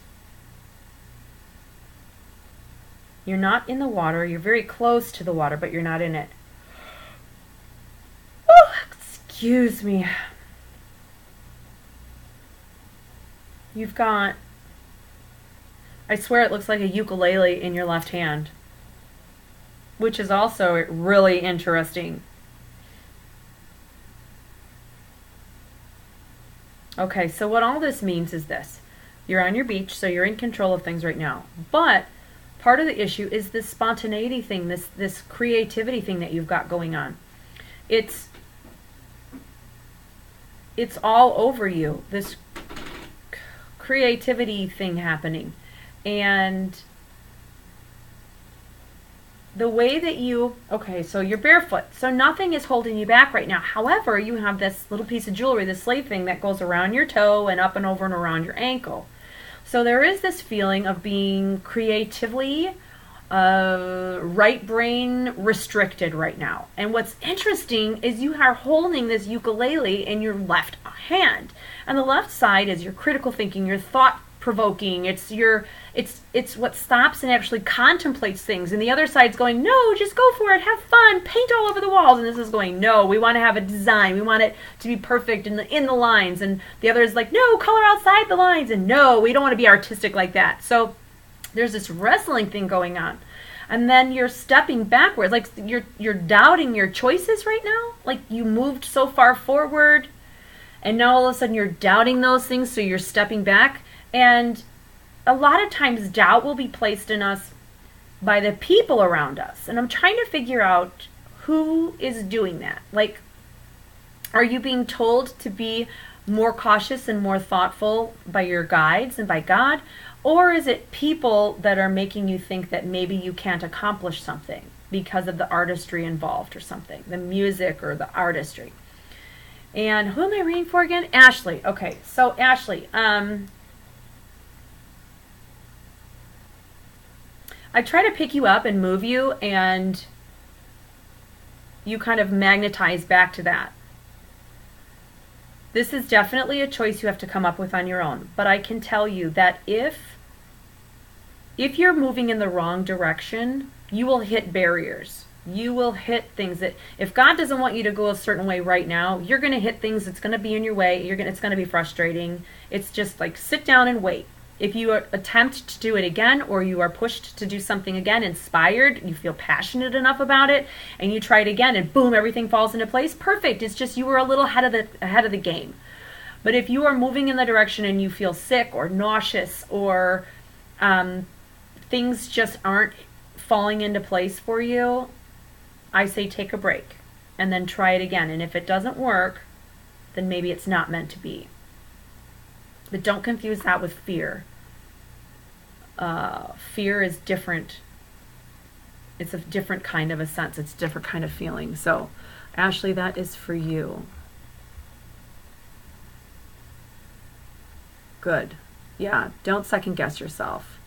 You're not in the water. You're very close to the water, but you're not in it. Oh, excuse me. You've got, I swear it looks like a ukulele in your left hand, which is also really interesting. Okay, so what all this means is this. You're on your beach, so you're in control of things right now. But part of the issue is this spontaneity thing, this creativity thing that you've got going on. It's all over you, this creativity thing happening. And the way that you, okay, so you're barefoot, so nothing is holding you back right now. However, you have this little piece of jewelry, this slave thing that goes around your toe and up and over and around your ankle. So there is this feeling of being creatively, right brain restricted right now. And what's interesting is you are holding this ukulele in your left hand. And the left side is your critical thinking, your thought provoking. It's what stops and actually contemplates things, and the other side's going, no, just go for it, have fun, paint all over the walls. And this is going, no, we want to have a design, we want it to be perfect in the lines. And the other is like, no, color outside the lines, and no, we don't want to be artistic like that. So there's this wrestling thing going on. And then you're stepping backwards, like you're doubting your choices right now. Like you moved so far forward, and now all of a sudden you're doubting those things, so you're stepping back. And a lot of times doubt will be placed in us by the people around us. And I'm trying to figure out who is doing that. Like, are you being told to be more cautious and more thoughtful by your guides and by God? Or is it people that are making you think that maybe you can't accomplish something because of the artistry involved or something, the music or the artistry? And who am I reading for again? Ashley. Okay, so Ashley, I try to pick you up and move you, and you kind of magnetize back to that. This is definitely a choice you have to come up with on your own. But I can tell you that if you're moving in the wrong direction, you will hit barriers. You will hit things that, if God doesn't want you to go a certain way right now, you're going to hit things that's going to be in your way. It's going to be frustrating. It's just like, sit down and wait. If you attempt to do it again, or you are pushed to do something again, inspired, you feel passionate enough about it, and you try it again, and boom, everything falls into place, perfect. It's just you were a little ahead of the game. But if you are moving in the direction and you feel sick or nauseous, or things just aren't falling into place for you, I say take a break and then try it again. And if it doesn't work, then maybe it's not meant to be. But don't confuse that with fear. Fear is different. It's a different kind of a sense. It's a different kind of feeling. So Ashley, that is for you. Good. Yeah, don't second guess yourself.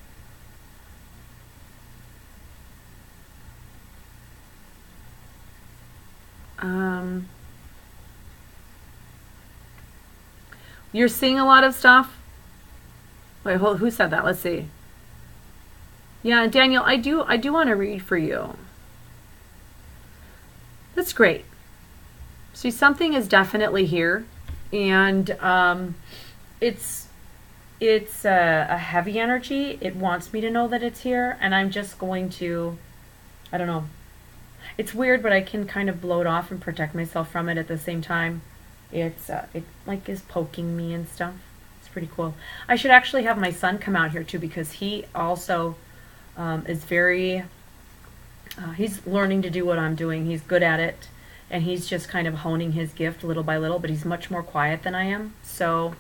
You're seeing a lot of stuff. Wait, who said that? Let's see. Yeah, Daniel, I do want to read for you. That's great. See, something is definitely here, and it's a heavy energy. It wants me to know that it's here, and I'm just going to, I don't know. It's weird, but I can kind of blow it off and protect myself from it at the same time. It like is poking me and stuff. It's pretty cool. I should actually have my son come out here too, because he also is very, he's learning to do what I'm doing. He's good at it, and he's just kind of honing his gift little by little, but he's much more quiet than I am. So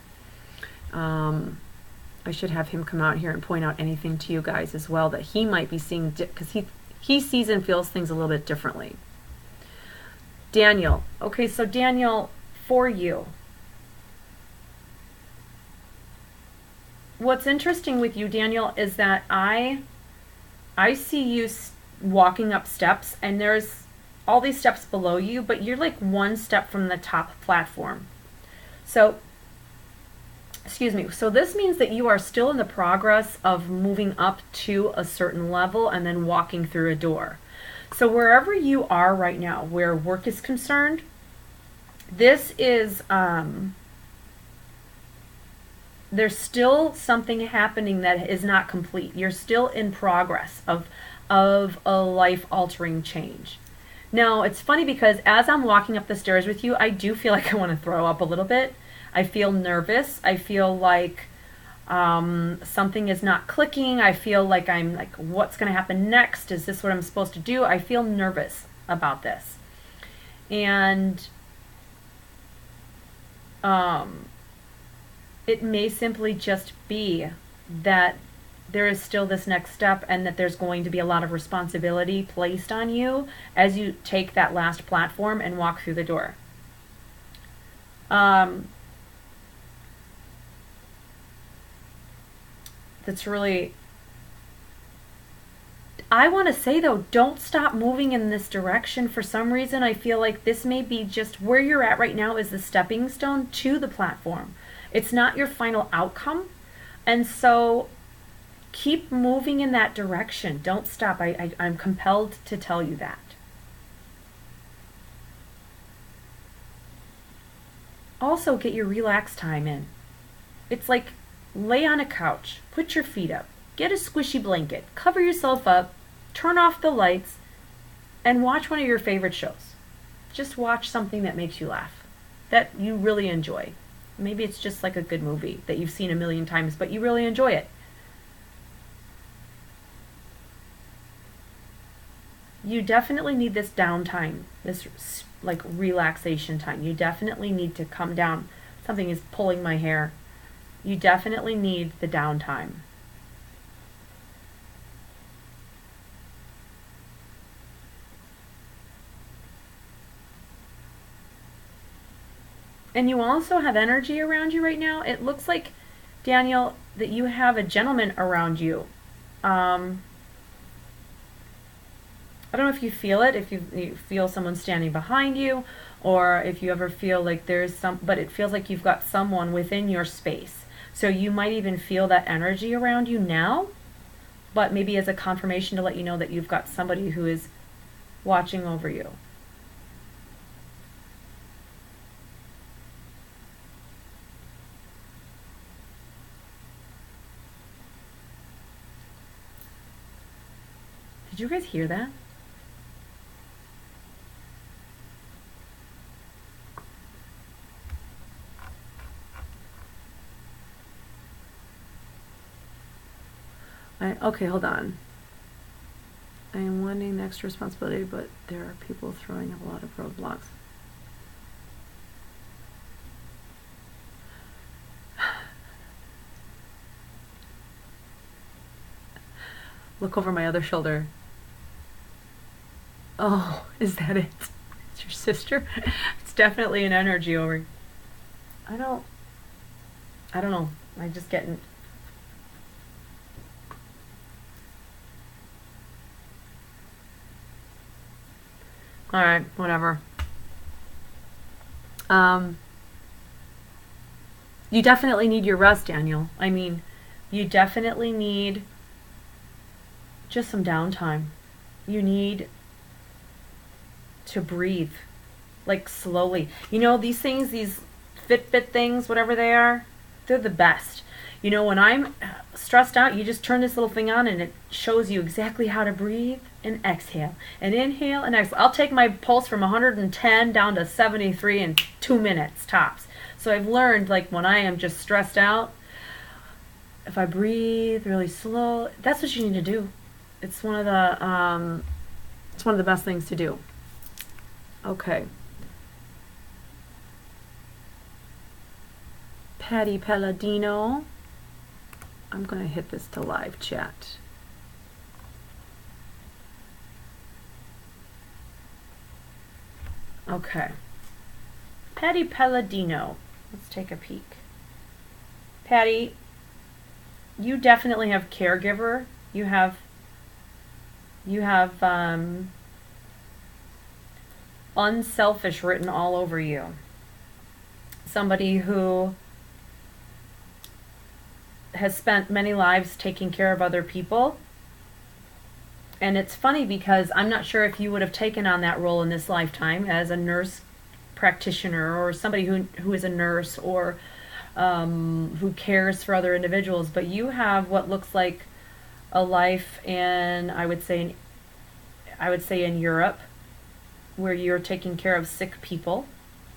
I should have him come out here and point out anything to you guys as well that he might be seeing, because he sees and feels things a little bit differently. Daniel. Okay, so Daniel, for you, what's interesting with you, Daniel, is that I see you walking up steps, and there's all these steps below you, but you're like one step from the top platform. So, excuse me. So this means that you are still in the progress of moving up to a certain level and then walking through a door. So wherever you are right now, where work is concerned, this is, there's still something happening that is not complete. You're still in progress of a life-altering change. Now, it's funny because as I'm walking up the stairs with you, I do feel like I want to throw up a little bit. I feel nervous. I feel like something is not clicking. I feel like I'm like, what's going to happen next? Is this what I'm supposed to do? I feel nervous about this. And it may simply just be that there is still this next step, and that there's going to be a lot of responsibility placed on you as you take that last platform and walk through the door. That's really, I want to say though, don't stop moving in this direction. For some reason, I feel like this may be just where you're at right now is the stepping stone to the platform. It's not your final outcome. And so keep moving in that direction. Don't stop. I'm compelled to tell you that. Also, get your relax time in. It's like, lay on a couch, put your feet up, get a squishy blanket, cover yourself up, turn off the lights, and watch one of your favorite shows. Just watch something that makes you laugh, that you really enjoy. Maybe it's just like a good movie that you've seen a million times, but you really enjoy it. You definitely need this downtime, this like relaxation time. You definitely need to come down. Something is pulling my hair. You definitely need the downtime. And you also have energy around you right now. It looks like, Daniel, that you have a gentleman around you. I don't know if you feel it, if you feel someone standing behind you, or if you ever feel like there's but it feels like you've got someone within your space. So you might even feel that energy around you now, but maybe as a confirmation to let you know that you've got somebody who is watching over you. Did you guys hear that? Okay, hold on. I am wanting next responsibility, but there are people throwing up a lot of roadblocks. Look over my other shoulder. Oh, is that it? your sister? It's definitely an energy over. I don't know. I just getting. All right, whatever. You definitely need your rest, Daniel. I mean, you definitely need just some downtime. You need to breathe, like slowly. You know, these things, these Fitbit things, whatever they are, they're the best. You know, when I'm stressed out, you just turn this little thing on and it shows you exactly how to breathe and exhale. And inhale and exhale. I'll take my pulse from 110 down to 73 in 2 minutes tops. So I've learned, like, when I am just stressed out, if I breathe really slow, that's what you need to do. It's one of the best things to do. Okay. Patty Palladino. I'm going to hit this to live chat. Okay. Patty Palladino. Let's take a peek. Patty, you definitely have caregiver. You have unselfish written all over you. Somebody who has spent many lives taking care of other people. And it's funny because I'm not sure if you would have taken on that role in this lifetime as a nurse practitioner or somebody who is a nurse or who cares for other individuals, but you have what looks like a life in, I would say in Europe, where you're taking care of sick people,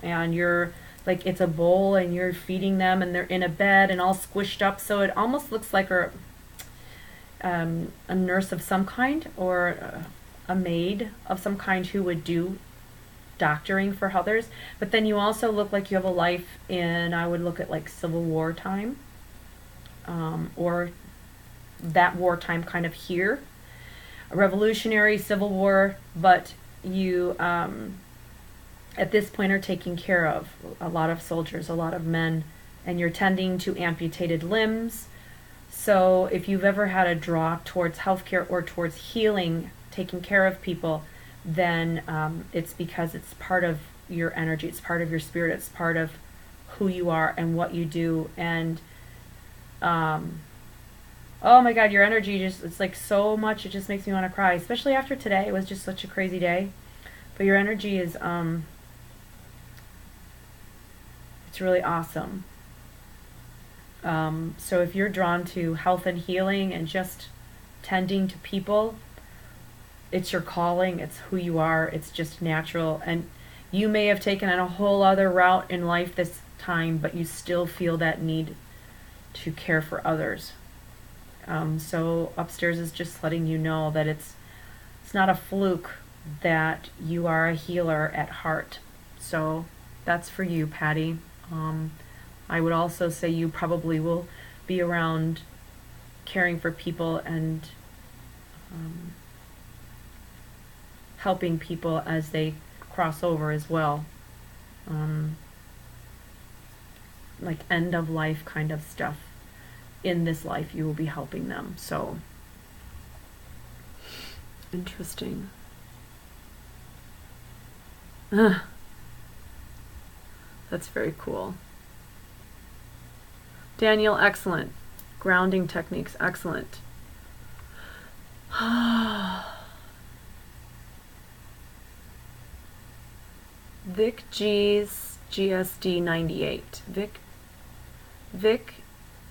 and you're like, it's a bowl and you're feeding them and they're in a bed and all squished up, so it almost looks like a nurse of some kind, or a maid of some kind who would do doctoring for others. But then you also look like you have a life in, I would look at like Civil War time, or that wartime kind of here, a revolutionary Civil War, but you at this point are taking care of a lot of soldiers, a lot of men, and you're tending to amputated limbs. So if you've ever had a draw towards healthcare or towards healing, taking care of people, then it's because it's part of your energy, it's part of your spirit, it's part of who you are and what you do. And oh my God, your energy just, it's like so much, it just makes me want to cry, especially after today. It was just such a crazy day. But your energy is it's really awesome. So if you're drawn to health and healing and just tending to people, it's your calling, it's who you are, it's just natural. And you may have taken on a whole other route in life this time, but you still feel that need to care for others. So upstairs is just letting you know that it's not a fluke that you are a healer at heart. So that's for you, Patty. I would also say you probably will be around caring for people and helping people as they cross over as well. Like end of life kind of stuff. In this life you will be helping them. So interesting. That's very cool. Daniel, excellent. Grounding techniques, excellent. Vic G's GSD 98. Vic,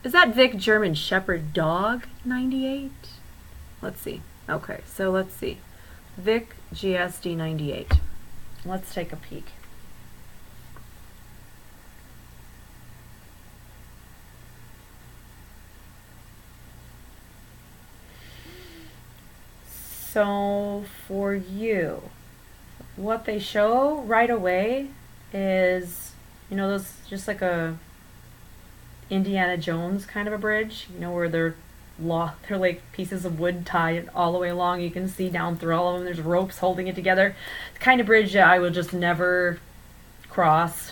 is that Vic German Shepherd Dog 98? Let's see. Okay, so let's see. Vic GSD 98. Let's take a peek. So for you, what they show right away is, you know, those just like a Indiana Jones kind of a bridge, you know, where they're they're like pieces of wood tied all the way along. You can see down through all of them. There's ropes holding it together. The kind of bridge that I will just never cross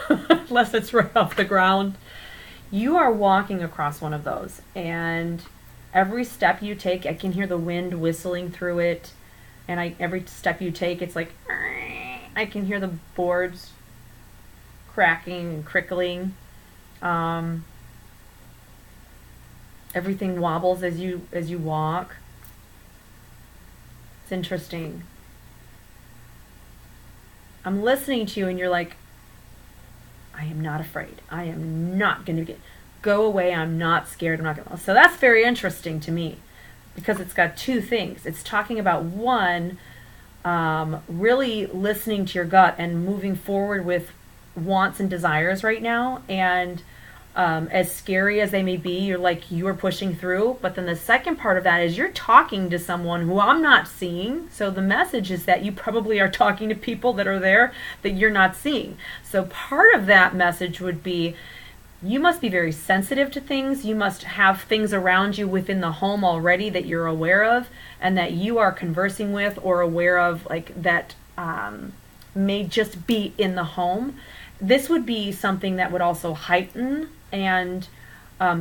unless it's right off the ground. You are walking across one of those, and every step you take, I can hear the wind whistling through it, and every step you take, it's like I can hear the boards cracking and crickling. Everything wobbles as you walk. It's interesting. I'm listening to you, and you're like, I am not afraid. I am not going to go away. I'm not scared. I'm not going to. So that's very interesting to me, because it's got two things. It's talking about one, really listening to your gut and moving forward with wants and desires right now, and as scary as they may be, you are pushing through. But then the second part of that is you're talking to someone who I'm not seeing. So the message is that you probably are talking to people that are there that you're not seeing. So part of that message would be, you must be very sensitive to things. You must have things around you within the home already that you're aware of, and that you are conversing with or aware of, like that may just be in the home. This would be something that would also heighten and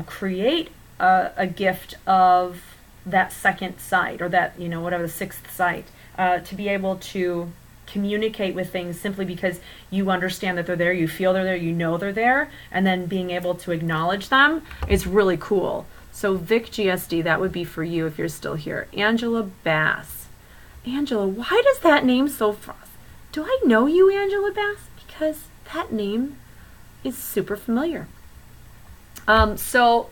create a gift of that second sight, or that, whatever, the sixth sight, to be able to communicate with things simply because you understand that they're there, you feel they're there, you know they're there, and then being able to acknowledge them is really cool. So Vic GSD, that would be for you if you're still here. Angela Bass. Angela, why does that name so do I know you, Angela Bass? Because that name is super familiar. So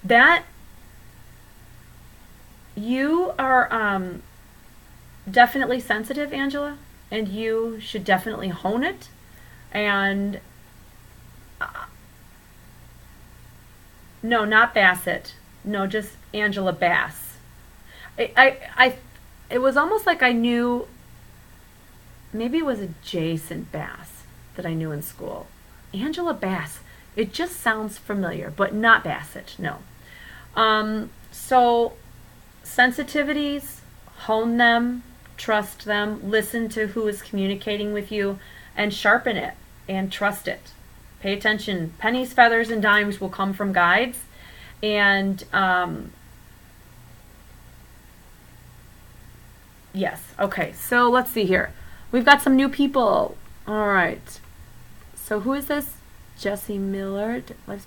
that you are definitely sensitive, Angela, and you should definitely hone it. And no, not Bassett. No, just Angela Bass. It was almost like I knew, maybe it was a Jason Bass that I knew in school. Angela Bass. It just sounds familiar, but not Bassett, no. So sensitivities, hone them, trust them, listen to who is communicating with you, and sharpen it and trust it. Pay attention. Pennies, feathers, and dimes will come from guides. And yes, okay, so let's see here. We've got some new people. All right. So who is this? Jesse Millard. Let's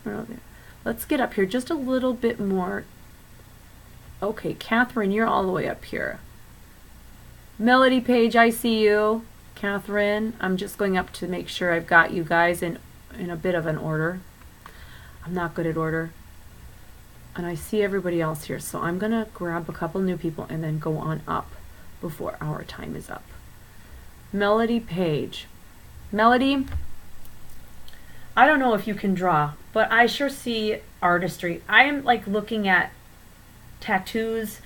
get up here just a little bit more. Okay, Catherine, you're all the way up here. Melody Page, I see you. Catherine, I'm just going up to make sure I've got you guys in a bit of an order. I'm not good at order. And I see everybody else here, so I'm going to grab a couple new people and then go on up before our time is up. Melody Page. Melody, I don't know if you can draw, but I sure see artistry. I am like looking at tattoos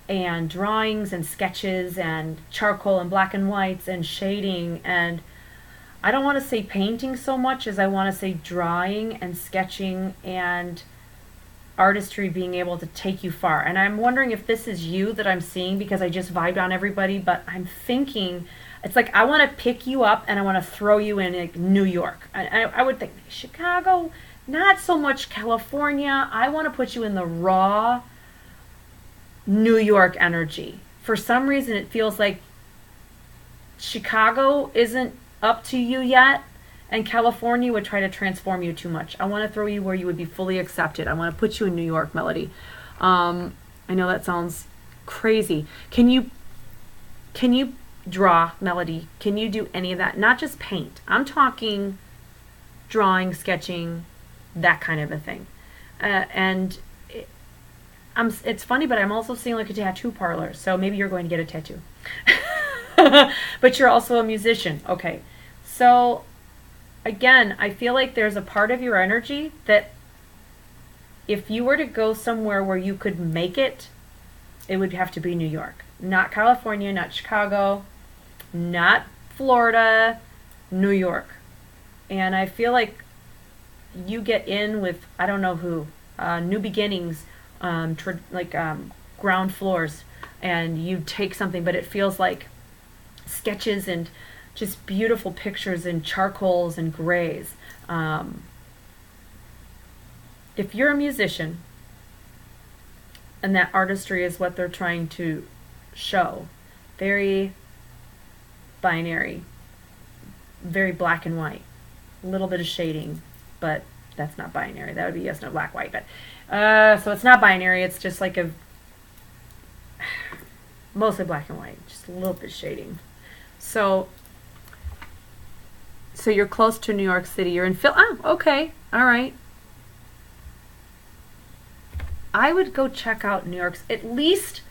and drawings and sketches and charcoal and black and whites and shading, and I don't want to say painting so much as I want to say drawing and sketching and artistry being able to take you far. And I'm wondering if this is you that I'm seeing, because I just vibed on everybody, but I'm thinking it's like I want to pick you up and I want to throw you in like New York. I would think Chicago, not so much California. I want to put you in the raw New York energy. For some reason it feels like Chicago isn't up to you yet, and California would try to transform you too much. I want to throw you where you would be fully accepted. I want to put you in New York, Melody. I know that sounds crazy. Can you draw, Melody? Can you do any of that? Not just paint. I'm talking drawing, sketching, that kind of a thing. It's funny, but I'm also seeing like a tattoo parlor. So maybe you're going to get a tattoo. But you're also a musician. Okay. So again, I feel like there's a part of your energy that if you were to go somewhere where you could make it, it would have to be New York. Not California, not Chicago, not Florida, New York. And I feel like you get in with, I don't know who, New Beginnings ground floors, and you take something, but it feels like sketches and just beautiful pictures and charcoals and grays. If you're a musician and that artistry is what they're trying to show, very binary, very black and white, a little bit of shading, but that's not binary. That would be yes, no, black, white. But so it's not binary. It's just like a mostly black and white, just a little bit of shading. So you're close to New York City. You're in Phil. Oh, okay, all right. I would go check out New York. At least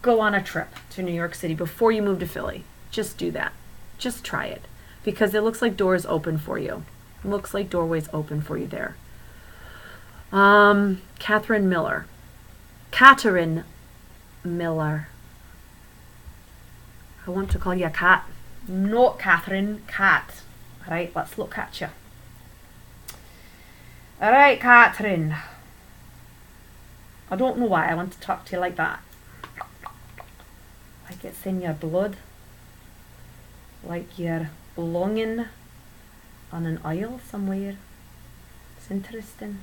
go on a trip to New York City before you move to Philly. Just do that. Just try it, because it looks like doors open for you. It looks like doorways open for you there. Catherine Miller. Catherine Miller. I want to call you a cat. Not Catherine, Cat. All right, let's look at you. All right, Catherine. I don't know why I want to talk to you like that. Like it's in your blood. Like you're belonging on an isle somewhere. It's interesting.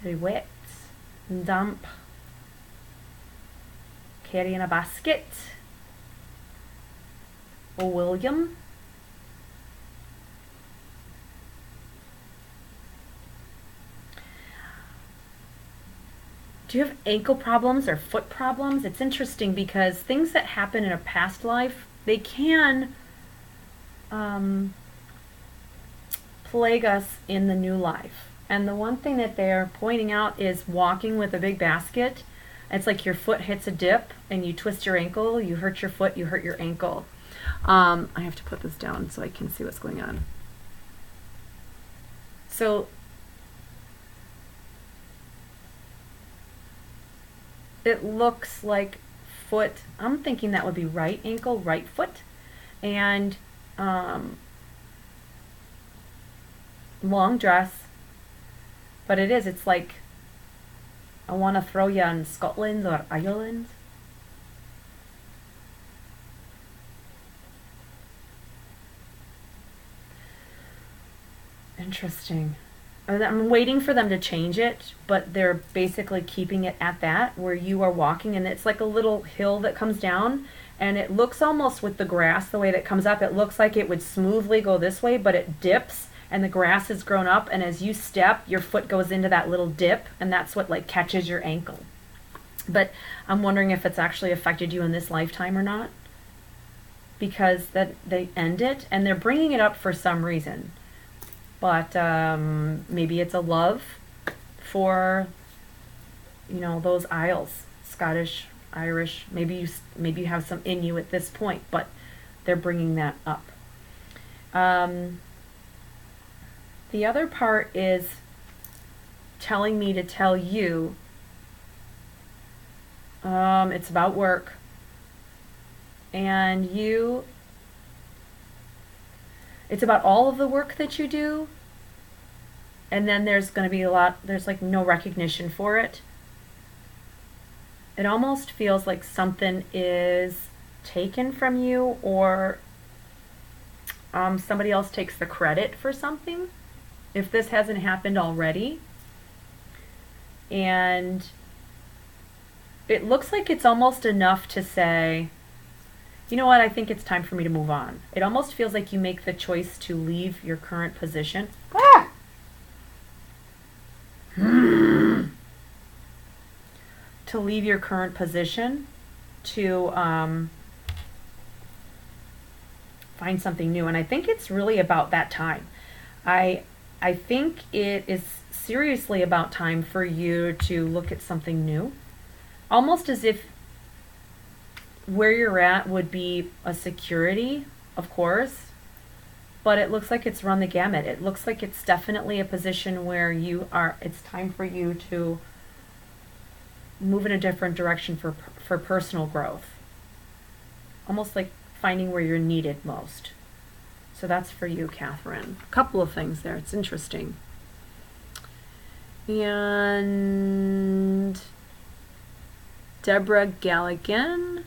Very wet and damp. Carrying a basket. Oh, William. Do you have ankle problems or foot problems? It's interesting because things that happen in a past life, they can plague us in the new life. And the one thing that they're pointing out is walking with a big basket. It's like your foot hits a dip and you twist your ankle, you hurt your foot, you hurt your ankle. I have to put this down so I can see what's going on. So it looks like foot, I'm thinking that would be right ankle, right foot, and long dress, but it's like I want to throw you in Scotland or Ireland. Interesting. I'm waiting for them to change it, but they're basically keeping it at that, where you are walking, and it's like a little hill that comes down, and it looks almost with the grass, the way that comes up, it looks like it would smoothly go this way, but it dips, and the grass has grown up, and as you step, your foot goes into that little dip, and that's what like catches your ankle. But I'm wondering if it's actually affected you in this lifetime or not, because that they end it, and they're bringing it up for some reason. But maybe it's a love for, those Isles, Scottish, Irish. Maybe you have some in you at this point, but they're bringing that up. The other part is telling me to tell you it's about work, and it's about all of the work that you do, and then there's going to be there's like no recognition for it. It almost feels like something is taken from you, or somebody else takes the credit for something, if this hasn't happened already. And it looks like it's almost enough to say, you know what, I think it's time for me to move on. It almost feels like you make the choice to leave your current position. To leave your current position to find something new. And I think it's really about that time. I think it is seriously about time for you to look at something new. Almost as if where you're at would be a security, of course, but it looks like it's run the gamut. It looks like it's definitely a position where it's time for you to move in a different direction for personal growth. Almost like finding where you're needed most. So that's for you, Catherine. A couple of things there. It's interesting. And Deborah Galligan.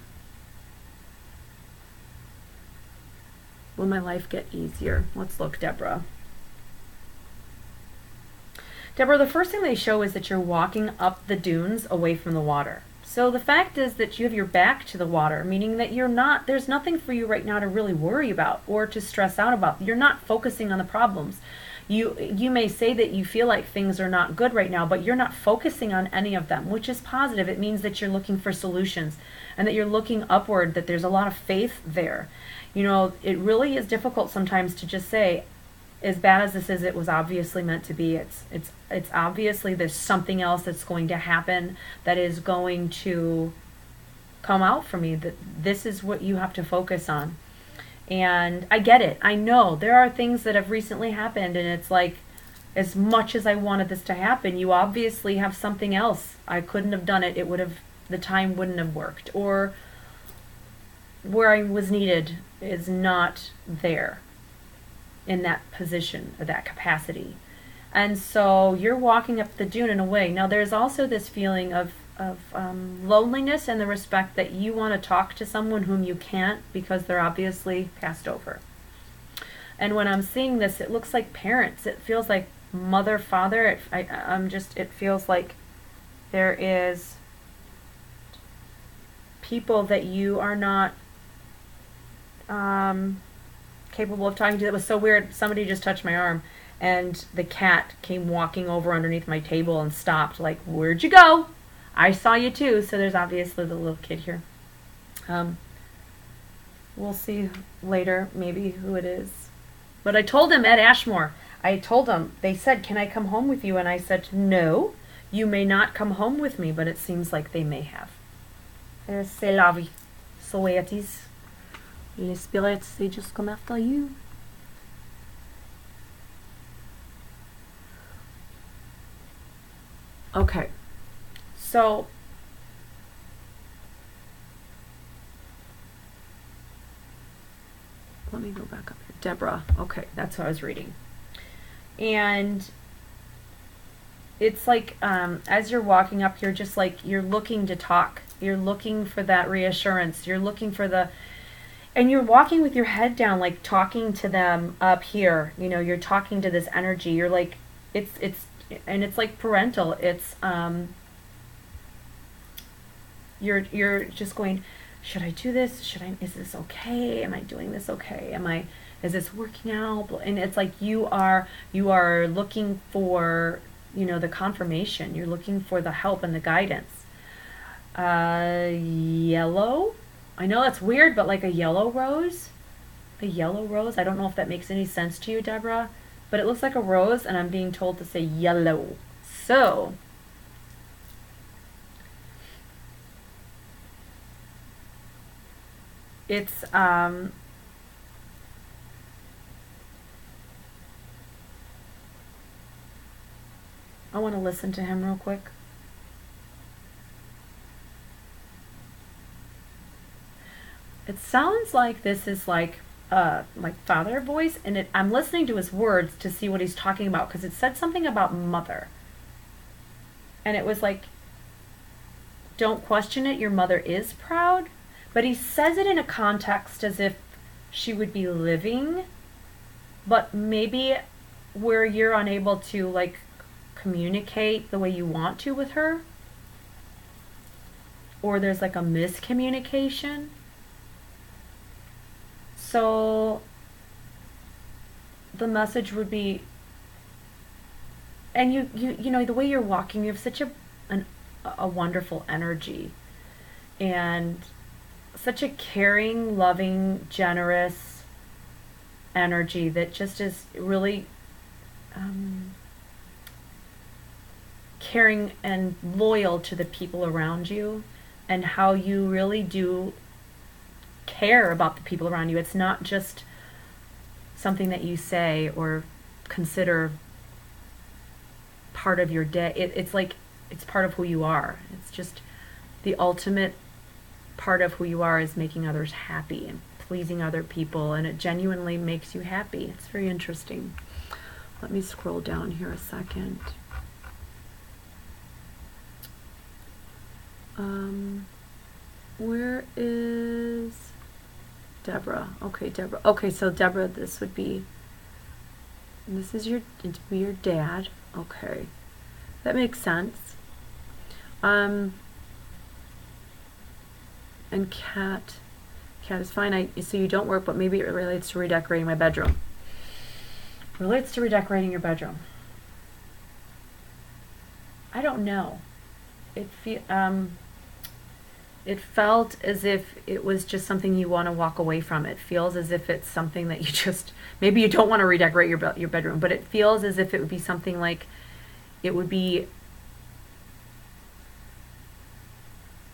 Will my life get easier? Let's look, Deborah. Deborah, the first thing they show is that you're walking up the dunes away from the water. So the fact is that you have your back to the water, meaning that there's nothing for you right now to really worry about or to stress out about. You're not focusing on the problems. You may say that you feel like things are not good right now, but you're not focusing on any of them, which is positive. It means that you're looking for solutions and that you're looking upward, that there's a lot of faith there. You know, it really is difficult sometimes to just say, as bad as this is, it was obviously meant to be. It's obviously there's something else that's going to happen that is going to come out for me, that this is what you have to focus on. And I get it. I know there are things that have recently happened, and it's like, as much as I wanted this to happen, you obviously have something else. I couldn't have done it. The time wouldn't have worked, or where I was needed is not there in that position or that capacity. And so you're walking up the dune in a way. Now there's also this feeling of loneliness, and the respect that you want to talk to someone whom you can't because they're obviously passed over. And when I'm seeing this, it looks like parents. It feels like mother, father. It feels like there is people that you are not capable of talking to. That was so weird. Somebody just touched my arm, and the cat came walking over underneath my table and stopped, like, where'd you go? I saw you too. So there's obviously the little kid here. We'll see later maybe who it is. But I told him, Ed Ashmore, they said, can I come home with you? And I said, no, you may not come home with me, but it seems like they may have. C'est la vie. So it is. Les spirits, they just come after you. Okay. So, let me go back up here. Deborah. Okay, that's what I was reading. And it's like, as you're walking up, you're just like, you're looking to talk. You're looking for that reassurance. You're looking for and you're walking with your head down, like talking to them up here. You know, you're talking to this energy. You're like, it's like parental. It's, you're just going, should I do this? Is this okay? Am I doing this okay? Is this working out? And it's like you are looking for, you know, the confirmation. You're looking for the help and the guidance. Yellow. I know that's weird, but like a yellow rose. A yellow rose. I don't know if that makes any sense to you, Deborah, but it looks like a rose, and I'm being told to say yellow. So it's I want to listen to him real quick. It sounds like this is like father voice, and I'm listening to his words to see what he's talking about, because it said something about mother, and it was like, don't question it, your mother is proud. But he says it in a context as if she would be living, but maybe where you're unable to like communicate the way you want to with her, or there's like a miscommunication. So the message would be, and you know, the way you're walking, you have such a wonderful energy, and such a caring, loving, generous energy that just is really caring and loyal to the people around you, and how you really do care about the people around you. It's not just something that you say or consider part of your day. It's like, it's part of who you are. It's just the ultimate part of who you are is making others happy and pleasing other people, and it genuinely makes you happy. It's very interesting. Let me scroll down here a second. Where is Deborah? Okay, Deborah. Okay, so Deborah, this would be, this is it'd be your dad. Okay, that makes sense. And Cat is fine. So you don't work, but maybe it relates to redecorating my bedroom. Relates to redecorating your bedroom. I don't know. It felt as if it was just something you want to walk away from. It feels as if it's something that you just, maybe you don't want to redecorate your bedroom, but it feels as if it would be something like, it would be,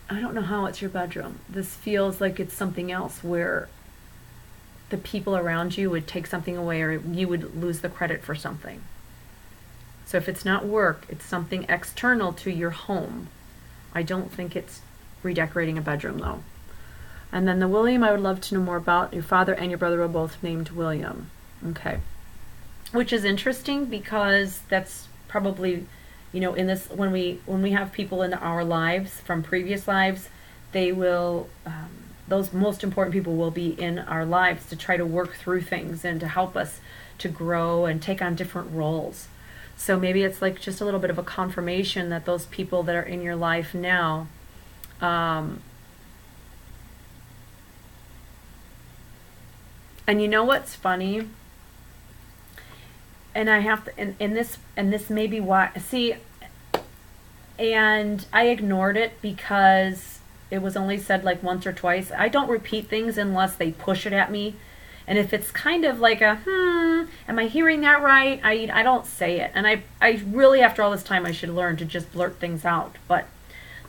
I don't know how it's your bedroom. This feels like it's something else where the people around you would take something away, or you would lose the credit for something. So if it's not work, it's something external to your home. I don't think it's redecorating a bedroom though. And then the William, I would love to know more about. Your father and your brother were both named William. Okay. Which is interesting because that's probably, you know, in this, when we have people in our lives from previous lives, they will, those most important people will be in our lives to try to work through things and to help us to grow and take on different roles. So maybe it's like just a little bit of a confirmation that those people that are in your life now, and you know what's funny? And I have to, and this may be why, see, and I ignored it because it was only said like once or twice. I don't repeat things unless they push it at me. And if it's kind of like a, am I hearing that right? I don't say it. And I really, after all this time, I should learn to just blurt things out. But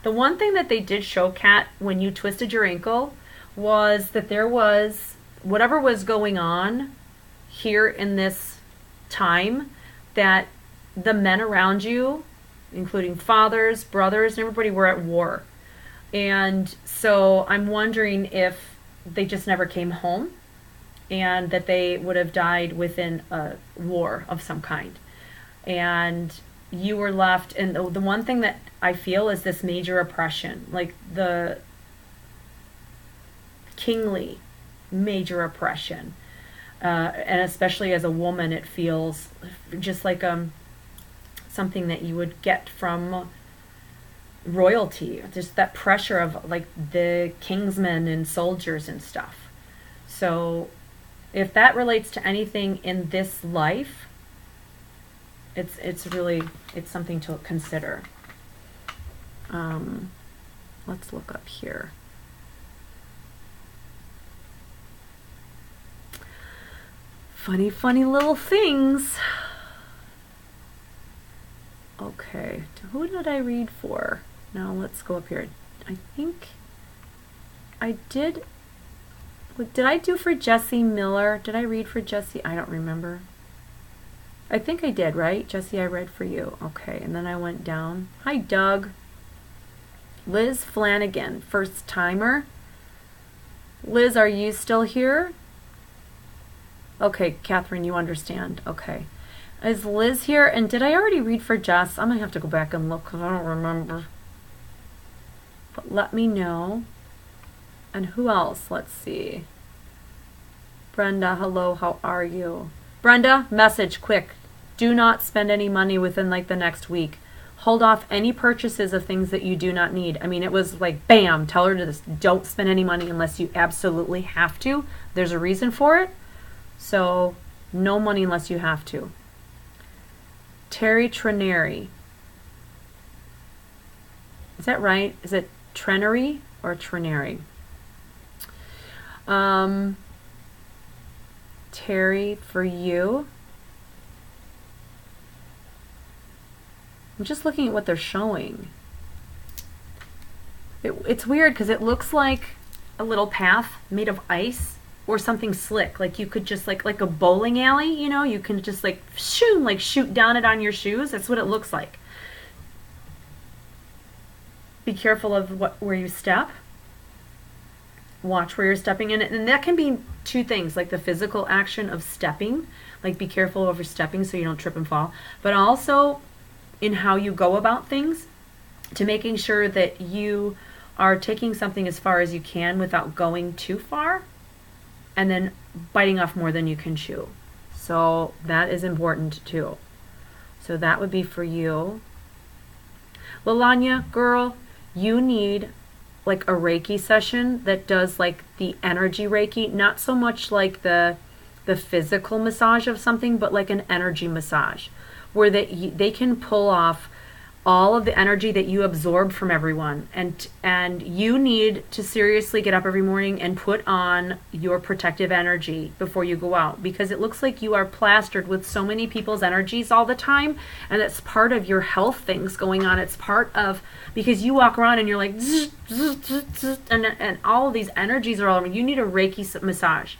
the one thing that they did show, Kat, when you twisted your ankle, was that there was, whatever was going on here in this time, that the men around you, including fathers, brothers, and everybody, were at war. And so I'm wondering if they just never came home, and that they would have died within a war of some kind. And you were left, and the one thing that I feel is this major oppression, like the kingly major oppression. And especially as a woman, it feels just like something that you would get from royalty, just that pressure of like the kingsmen and soldiers and stuff. So if that relates to anything in this life, it's really, it's something to consider. Let's look up here. Funny little things. Okay, who did I read for? Now let's go up here. I think I did. What did I do for Jessie Miller? Did I read for Jessie? I don't remember. I think I did, right? Jessie, I read for you. Okay, and then I went down. Hi, Doug. Liz Flanagan, first timer. Liz, are you still here? Okay, Catherine, you understand. Okay. Is Liz here? And did I already read for Jess? I'm going to have to go back and look because I don't remember. But let me know. And who else? Let's see. Brenda, hello, how are you? Brenda, message, quick. Do not spend any money within like the next week. Hold off any purchases of things that you do not need. I mean, it was like, bam, tell her to this. Don't spend any money unless you absolutely have to. There's a reason for it. So, no money unless you have to. Terry Trenary. Is that right? Is it Trenary or Trenary? Terry, for you. I'm just looking at what they're showing. It's weird because it looks like a little path made of ice or something slick. Like you could just like a bowling alley, you know, you can just like shoot down it on your shoes. That's what it looks like. Be careful of where you step. Watch where you're stepping in it. And that can be two things, like the physical action of stepping, like be careful over stepping so you don't trip and fall, but also in how you go about things. to making sure that you are taking something as far as you can without going too far, and then biting off more than you can chew. So that is important too. So that would be for you. Lalanya, girl, you need like a Reiki session that does like the energy Reiki, not so much like the physical massage of something, but like an energy massage where they can pull off all of the energy that you absorb from everyone, and you need to seriously get up every morning and put on your protective energy before you go out, because it looks like you are plastered with so many people's energies all the time, and it's part of your health things going on. It's part of, because you walk around and you're like zzz, zzz, zzz, zzz, and all of these energies are all around. You need a Reiki massage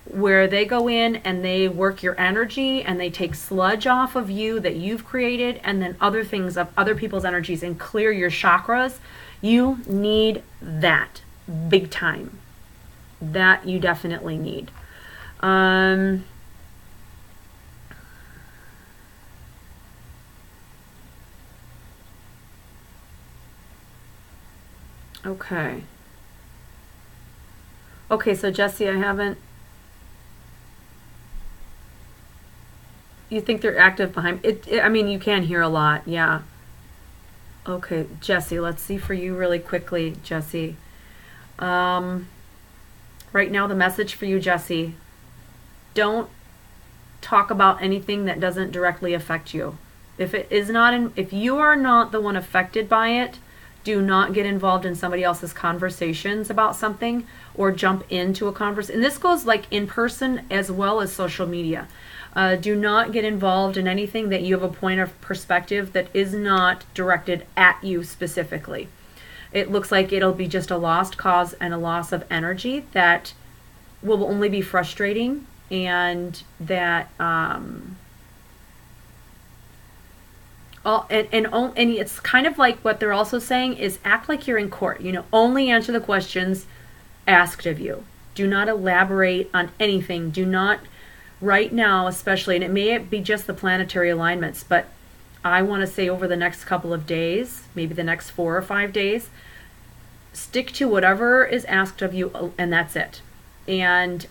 where they go in and they work your energy and they take sludge off of you that you've created, and then other things of other people's energies, and clear your chakras. You need that big time. That you definitely need. Okay. Okay, so Jesse, I haven't. You think they're active behind it? I mean, you can hear a lot, yeah. Okay, Jesse, let's see for you really quickly, Jesse. Right now, the message for you, Jesse, don't talk about anything that doesn't directly affect you. If you are not the one affected by it, do not get involved in somebody else's conversations about something, or jump into a conversation. And this goes like in person as well as social media. Do not get involved in anything that you have a point of perspective that is not directed at you specifically. It looks like it'll be just a lost cause and a loss of energy that will only be frustrating, and that and it's kind of like what they're also saying is act like you're in court. Only answer the questions asked of you. Do not elaborate on anything. Do not, right now especially, and it may be just the planetary alignments, but I want to say over the next couple of days, maybe the next 4 or 5 days, stick to whatever is asked of you, and that's it. And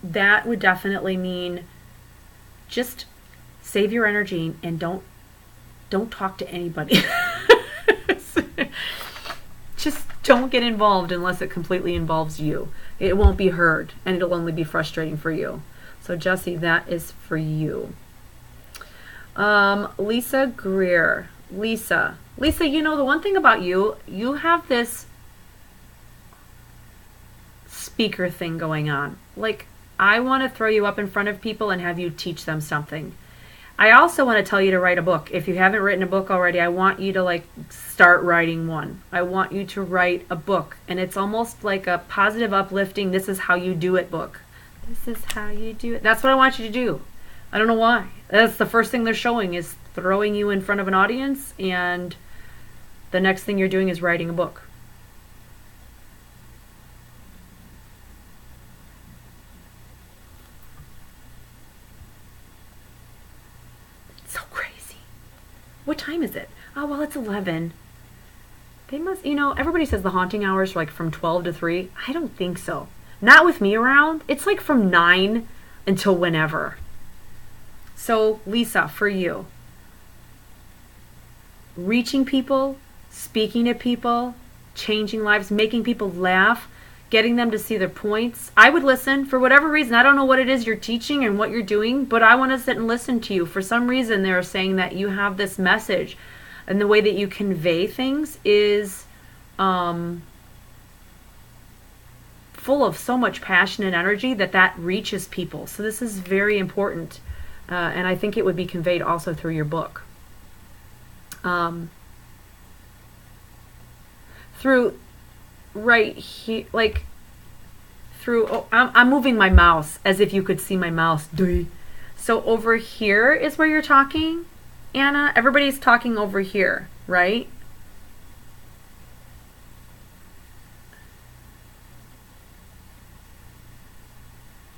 that would definitely mean just save your energy and don't talk to anybody. Just don't get involved unless it completely involves you. It won't be heard, and it'll only be frustrating for you. So Jesse, that is for you. Lisa Greer. Lisa, the one thing about you, you have this speaker thing going on. Like, I want to throw you up in front of people and have you teach them something. I also want to tell you to write a book. If you haven't written a book already, I want you to start writing one. I want you to write a book, and it's almost like a positive, uplifting, this is how you do it book. This is how you do it. That's what I want you to do. I don't know why. That's the first thing they're showing, is throwing you in front of an audience, and the next thing you're doing is writing a book. What time is it? Oh, well, it's 11. They must, everybody says the haunting hours are from 12 to 3. I don't think so. Not with me around. It's from 9 until whenever. So, Lisa, for you, reaching people, speaking to people, changing lives, making people laugh, getting them to see their points. I would listen for whatever reason. I don't know what it is you're teaching and what you're doing, but I want to sit and listen to you. For some reason, they're saying that you have this message, and the way that you convey things is full of so much passion and energy that reaches people. So this is very important, and I think it would be conveyed also through your book. Through right here, I'm moving my mouse as if you could see my mouse. So over here is where you're talking, Anna. Everybody's talking over here, right?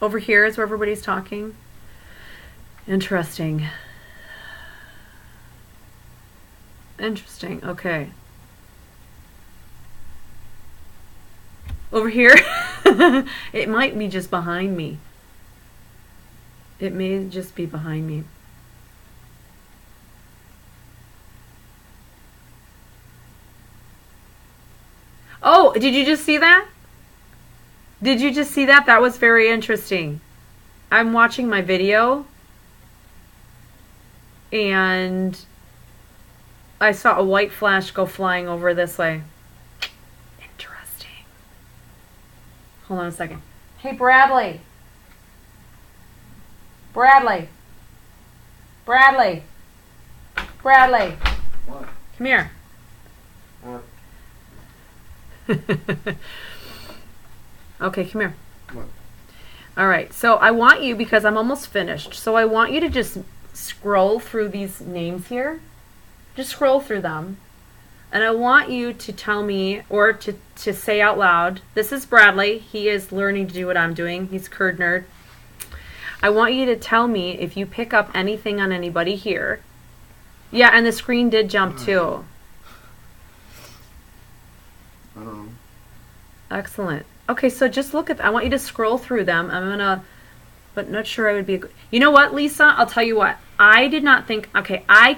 Over here is where everybody's talking. Interesting. Interesting. Okay. Over here? It might be just behind me. It may just be behind me. Oh, did you just see that? Did you just see that? That was very interesting. I'm watching my video and I saw a white flash go flying over this way. Interesting. Hold on a second. Hey, Bradley. Bradley. Bradley. Bradley.
What?
Come here.
What?
Okay, come here.
What?
All right, so I want you, because I'm almost finished, so I want you to just scroll through these names here. Just scroll through them. And I want you to tell me, or to say out loud, this is Bradley. He is learning to do what I'm doing. He's Kurd Nerd. I want you to tell me if you pick up anything on anybody here. Yeah, and the screen did jump too.
I don't know.
Excellent. Okay, so just look at, I want you to scroll through them. I'm gonna, but not sure I would be, you know what, Lisa, I'll tell you what. I did not think, okay, I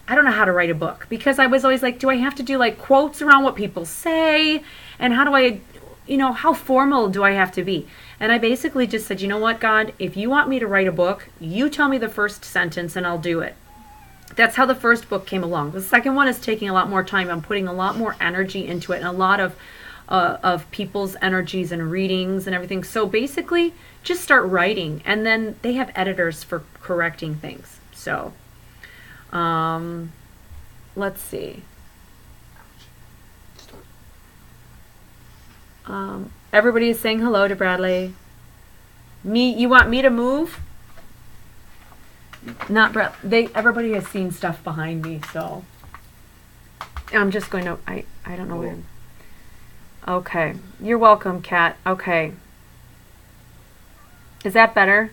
don't know how to write a book, because I was always like, do I have to do like quotes around what people say? And how do I, you know, how formal do I have to be? And I basically just said, you know what, God, if you want me to write a book, you tell me the first sentence and I'll do it. That's how the first book came along. The second one is taking a lot more time. I'm putting a lot more energy into it and a lot of people's energies and readings and everything. So basically, just start writing, and then they have editors for correcting things. So, let's see. Everybody is saying hello to Bradley. You want me to move? Not Brad. Everybody has seen stuff behind me, so I'm just going to. I don't know where. Okay, you're welcome, Kat. Okay, is that better?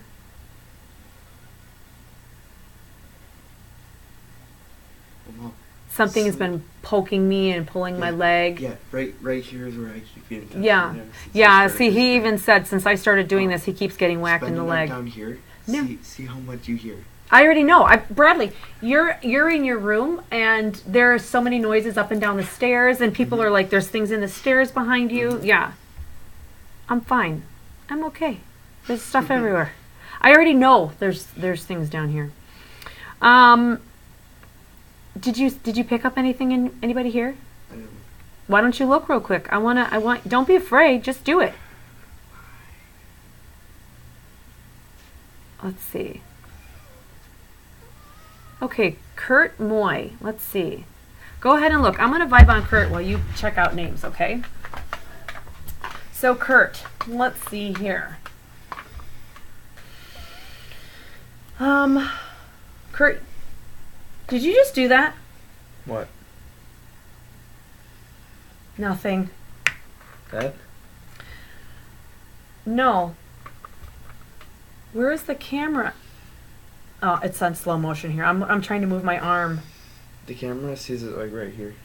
Well,
Something has been poking me and pulling my leg.
Yeah, right here is where I keep getting touched.
Yeah, yeah. See, he even said since I started doing this, he keeps getting whacked in the leg.
Down here.
No.
See how much you hear.
I already know. Bradley, you're in your room, and there are so many noises up and down the stairs, and people are like, "There's things in the stairs behind you." Yeah, I'm fine. I'm okay. There's stuff everywhere. I already know there's things down here. Did you pick up anything in anybody here?
I don't know.
Why don't you look real quick? I want. Don't be afraid. Just do it. Let's see. Okay, Kurt Moy. Let's see. Go ahead and look. I'm going to vibe on Kurt while you check out names, okay? So, Kurt, let's see here. Kurt, did you just do that?
What?
Nothing.
That?
No. Where is the camera? Oh, it's on slow motion here. I'm trying to move my arm.
The camera sees it like right here.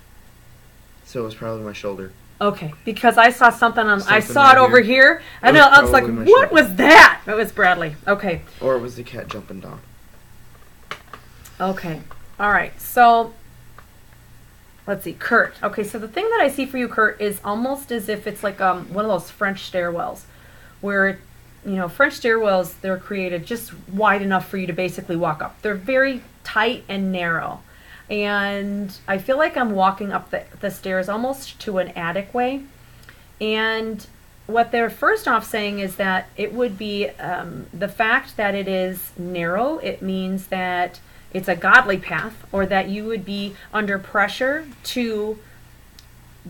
So it was probably my shoulder.
Okay, because I saw something on. I saw
right
it over here, and
It was
I was like,
probably my
"What
shoulder.
was that?" It was Bradley. Okay.
Or it was the cat jumping down.
Okay. All right. So let's see, Kurt. Okay, so the thing that I see for you, Kurt, is almost as if it's like one of those French stairwells, where French stairwells, they're created just wide enough for you to basically walk up. They're very tight and narrow. And I feel like I'm walking up the stairs almost to an attic way. And what they're first off saying is that it would be the fact that it is narrow, it means that it's a godly path, or that you would be under pressure to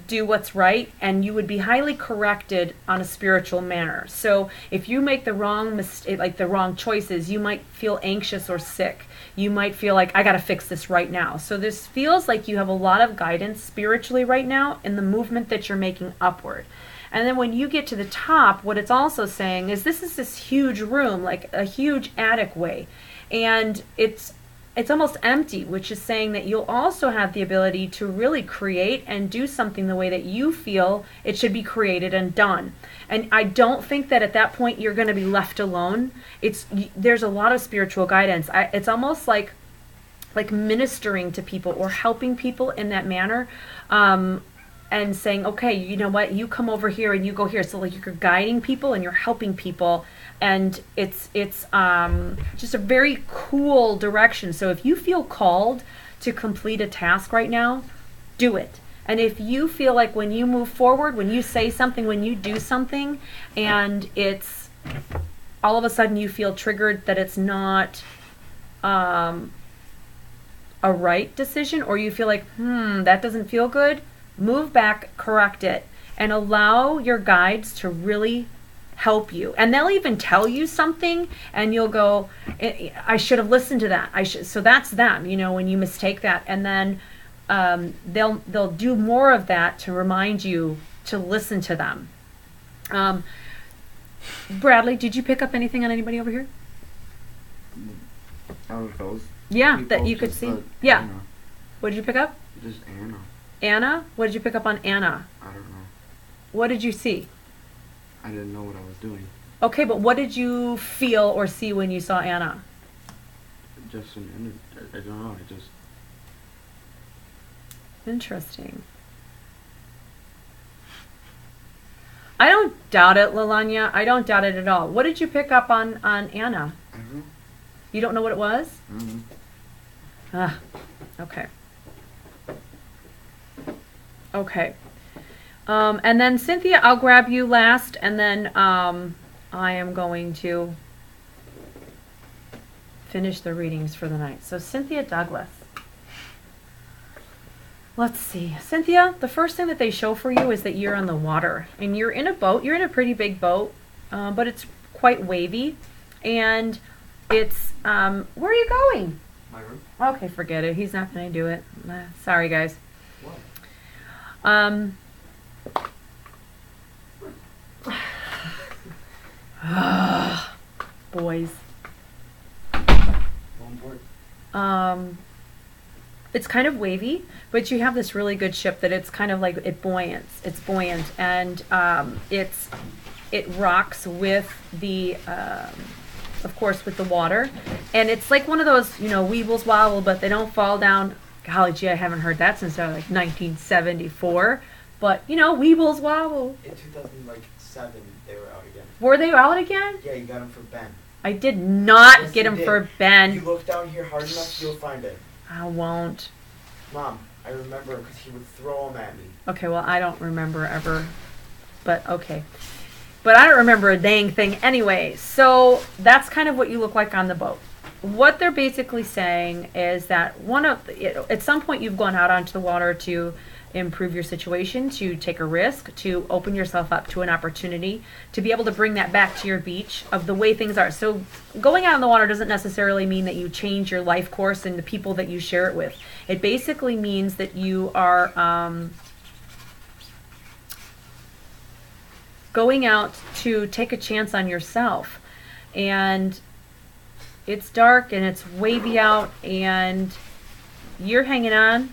do what's right, and you would be highly corrected on a spiritual manner. So if you make the wrong mistake, like the wrong choices, you might feel anxious or sick. You might feel like, I got to fix this right now. So this feels like you have a lot of guidance spiritually right now in the movement that you're making upward. And then when you get to the top, what it's also saying is this is this huge room, like a huge attic way. And it's almost empty, which is saying that you'll also have the ability to really create and do something the way that you feel it should be created and done. And I don't think that at that point you're going to be left alone. There's a lot of spiritual guidance. It's almost like ministering to people or helping people in that manner, and saying, okay, you know what, you come over here and you go here. So like you're guiding people and you're helping people, and it's just a very cool direction. So if you feel called to complete a task right now, do it. And if you feel like when you move forward, when you say something, when you do something, and it's all of a sudden you feel triggered that it's not a right decision, or you feel like, that doesn't feel good, move back, correct it, and allow your guides to really help you. And they'll even tell you something and you'll go, I should have listened to that. So that's them, when you mistake that. And then they'll do more of that to remind you to listen to them. Bradley, did you pick up anything on anybody over here?
Out of those?
Yeah,
people,
that you could see. Yeah.
Anna.
What did you pick up?
Just Anna.
Anna? What did you pick up on Anna?
I don't know.
What did you see?
I didn't know what I was doing.
Okay, but what did you feel or see when you saw Anna?
Just an energy. I don't know. I just.
Interesting. I don't doubt it, Lalanya. I don't doubt it at all. What did you pick up on Anna?
I don't know.
You don't know what it was?
Mm-hmm.
Ah, okay. Okay. And then Cynthia, I'll grab you last, and then I am going to finish the readings for the night. So Cynthia Douglas. Let's see. Cynthia, the first thing that they show for you is that you're on the water. And you're in a boat. You're in a pretty big boat, but it's quite wavy. And it's, where are you going?
My room.
Okay, forget it. He's not going to do it. Sorry, guys.
What?
Boys.
One
It's kind of wavy, but you have this really good ship that it's kind of like it's buoyant, and it rocks with the of course with the water, and it's like one of those weebles wobble, but they don't fall down. Golly gee, I haven't heard that since like 1974, but weebles wobble.
In 2007, they were out again.
Were they out again?
Yeah, you got them for Ben.
I did not
Yes,
get
you
them
did.
for
If
Ben.
you look down here hard enough, you'll find it.
I won't.
Mom, I remember because he would throw them at me.
Okay, well, I don't remember ever, but okay. But I don't remember a dang thing anyway. So that's kind of what you look like on the boat. What they're basically saying is that at some point you've gone out onto the water to improve your situation, to take a risk, to open yourself up to an opportunity, to be able to bring that back to your beach of the way things are. So going out on the water doesn't necessarily mean that you change your life course and the people that you share it with. It basically means that you are going out to take a chance on yourself. And it's dark and it's wavy out and you're hanging on.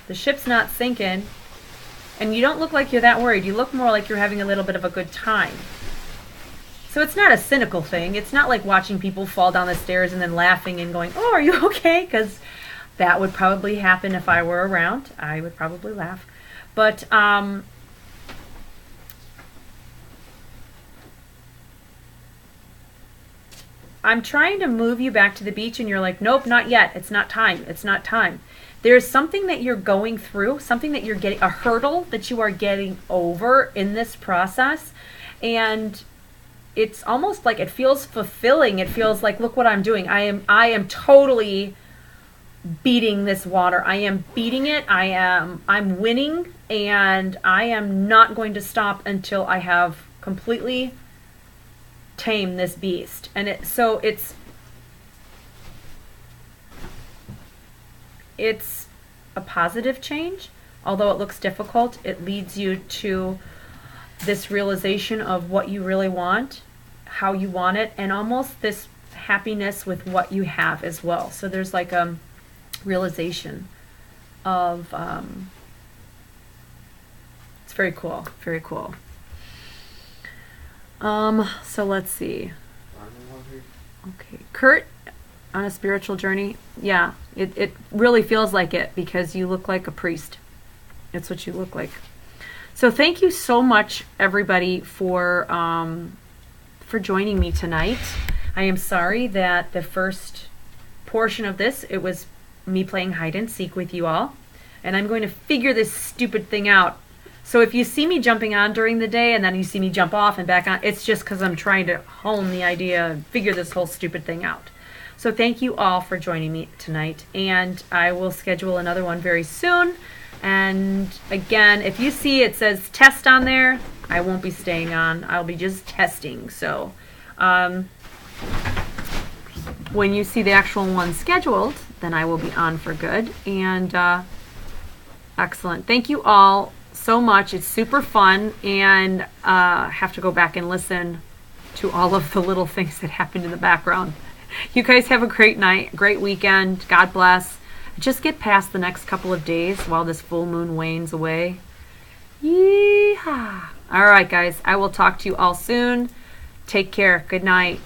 The ship's not sinking, and you don't look like you're that worried. You look more like you're having a little bit of a good time. So it's not a cynical thing. It's not like watching people fall down the stairs and then laughing and going, oh, are you okay? Because that would probably happen if I were around. I would probably laugh. But I'm trying to move you back to the beach, and you're like, nope, not yet. It's not time. It's not time. There's something that you're going through, something that you're getting, a hurdle that you are getting over in this process. And it's almost like it feels fulfilling. It feels like, look what I'm doing. I am totally beating this water. I am beating it. I'm winning, and I am not going to stop until I have completely tamed this beast. And it's a positive change. Although it looks difficult, it leads you to this realization of what you really want, how you want it, and almost this happiness with what you have as well. So there's like a realization of, it's very cool, very cool. So let's see. Okay, Kurt, on a spiritual journey. Yeah, it really feels like it because you look like a priest. It's what you look like. So thank you so much, everybody, for joining me tonight. I am sorry that the first portion of this, it was me playing hide and seek with you all. And I'm going to figure this stupid thing out. So if you see me jumping on during the day and then you see me jump off and back on, it's just because I'm trying to hone the idea and figure this whole stupid thing out. So thank you all for joining me tonight. And I will schedule another one very soon. And again, if you see it says test on there, I won't be staying on. I'll be just testing. So when you see the actual one scheduled, then I will be on for good. And excellent. Thank you all so much. It's super fun. And I have to go back and listen to all of the little things that happened in the background. You guys have a great night, great weekend. God bless. Just get past the next couple of days while this full moon wanes away. Yeehaw. All right, guys. I will talk to you all soon. Take care. Good night.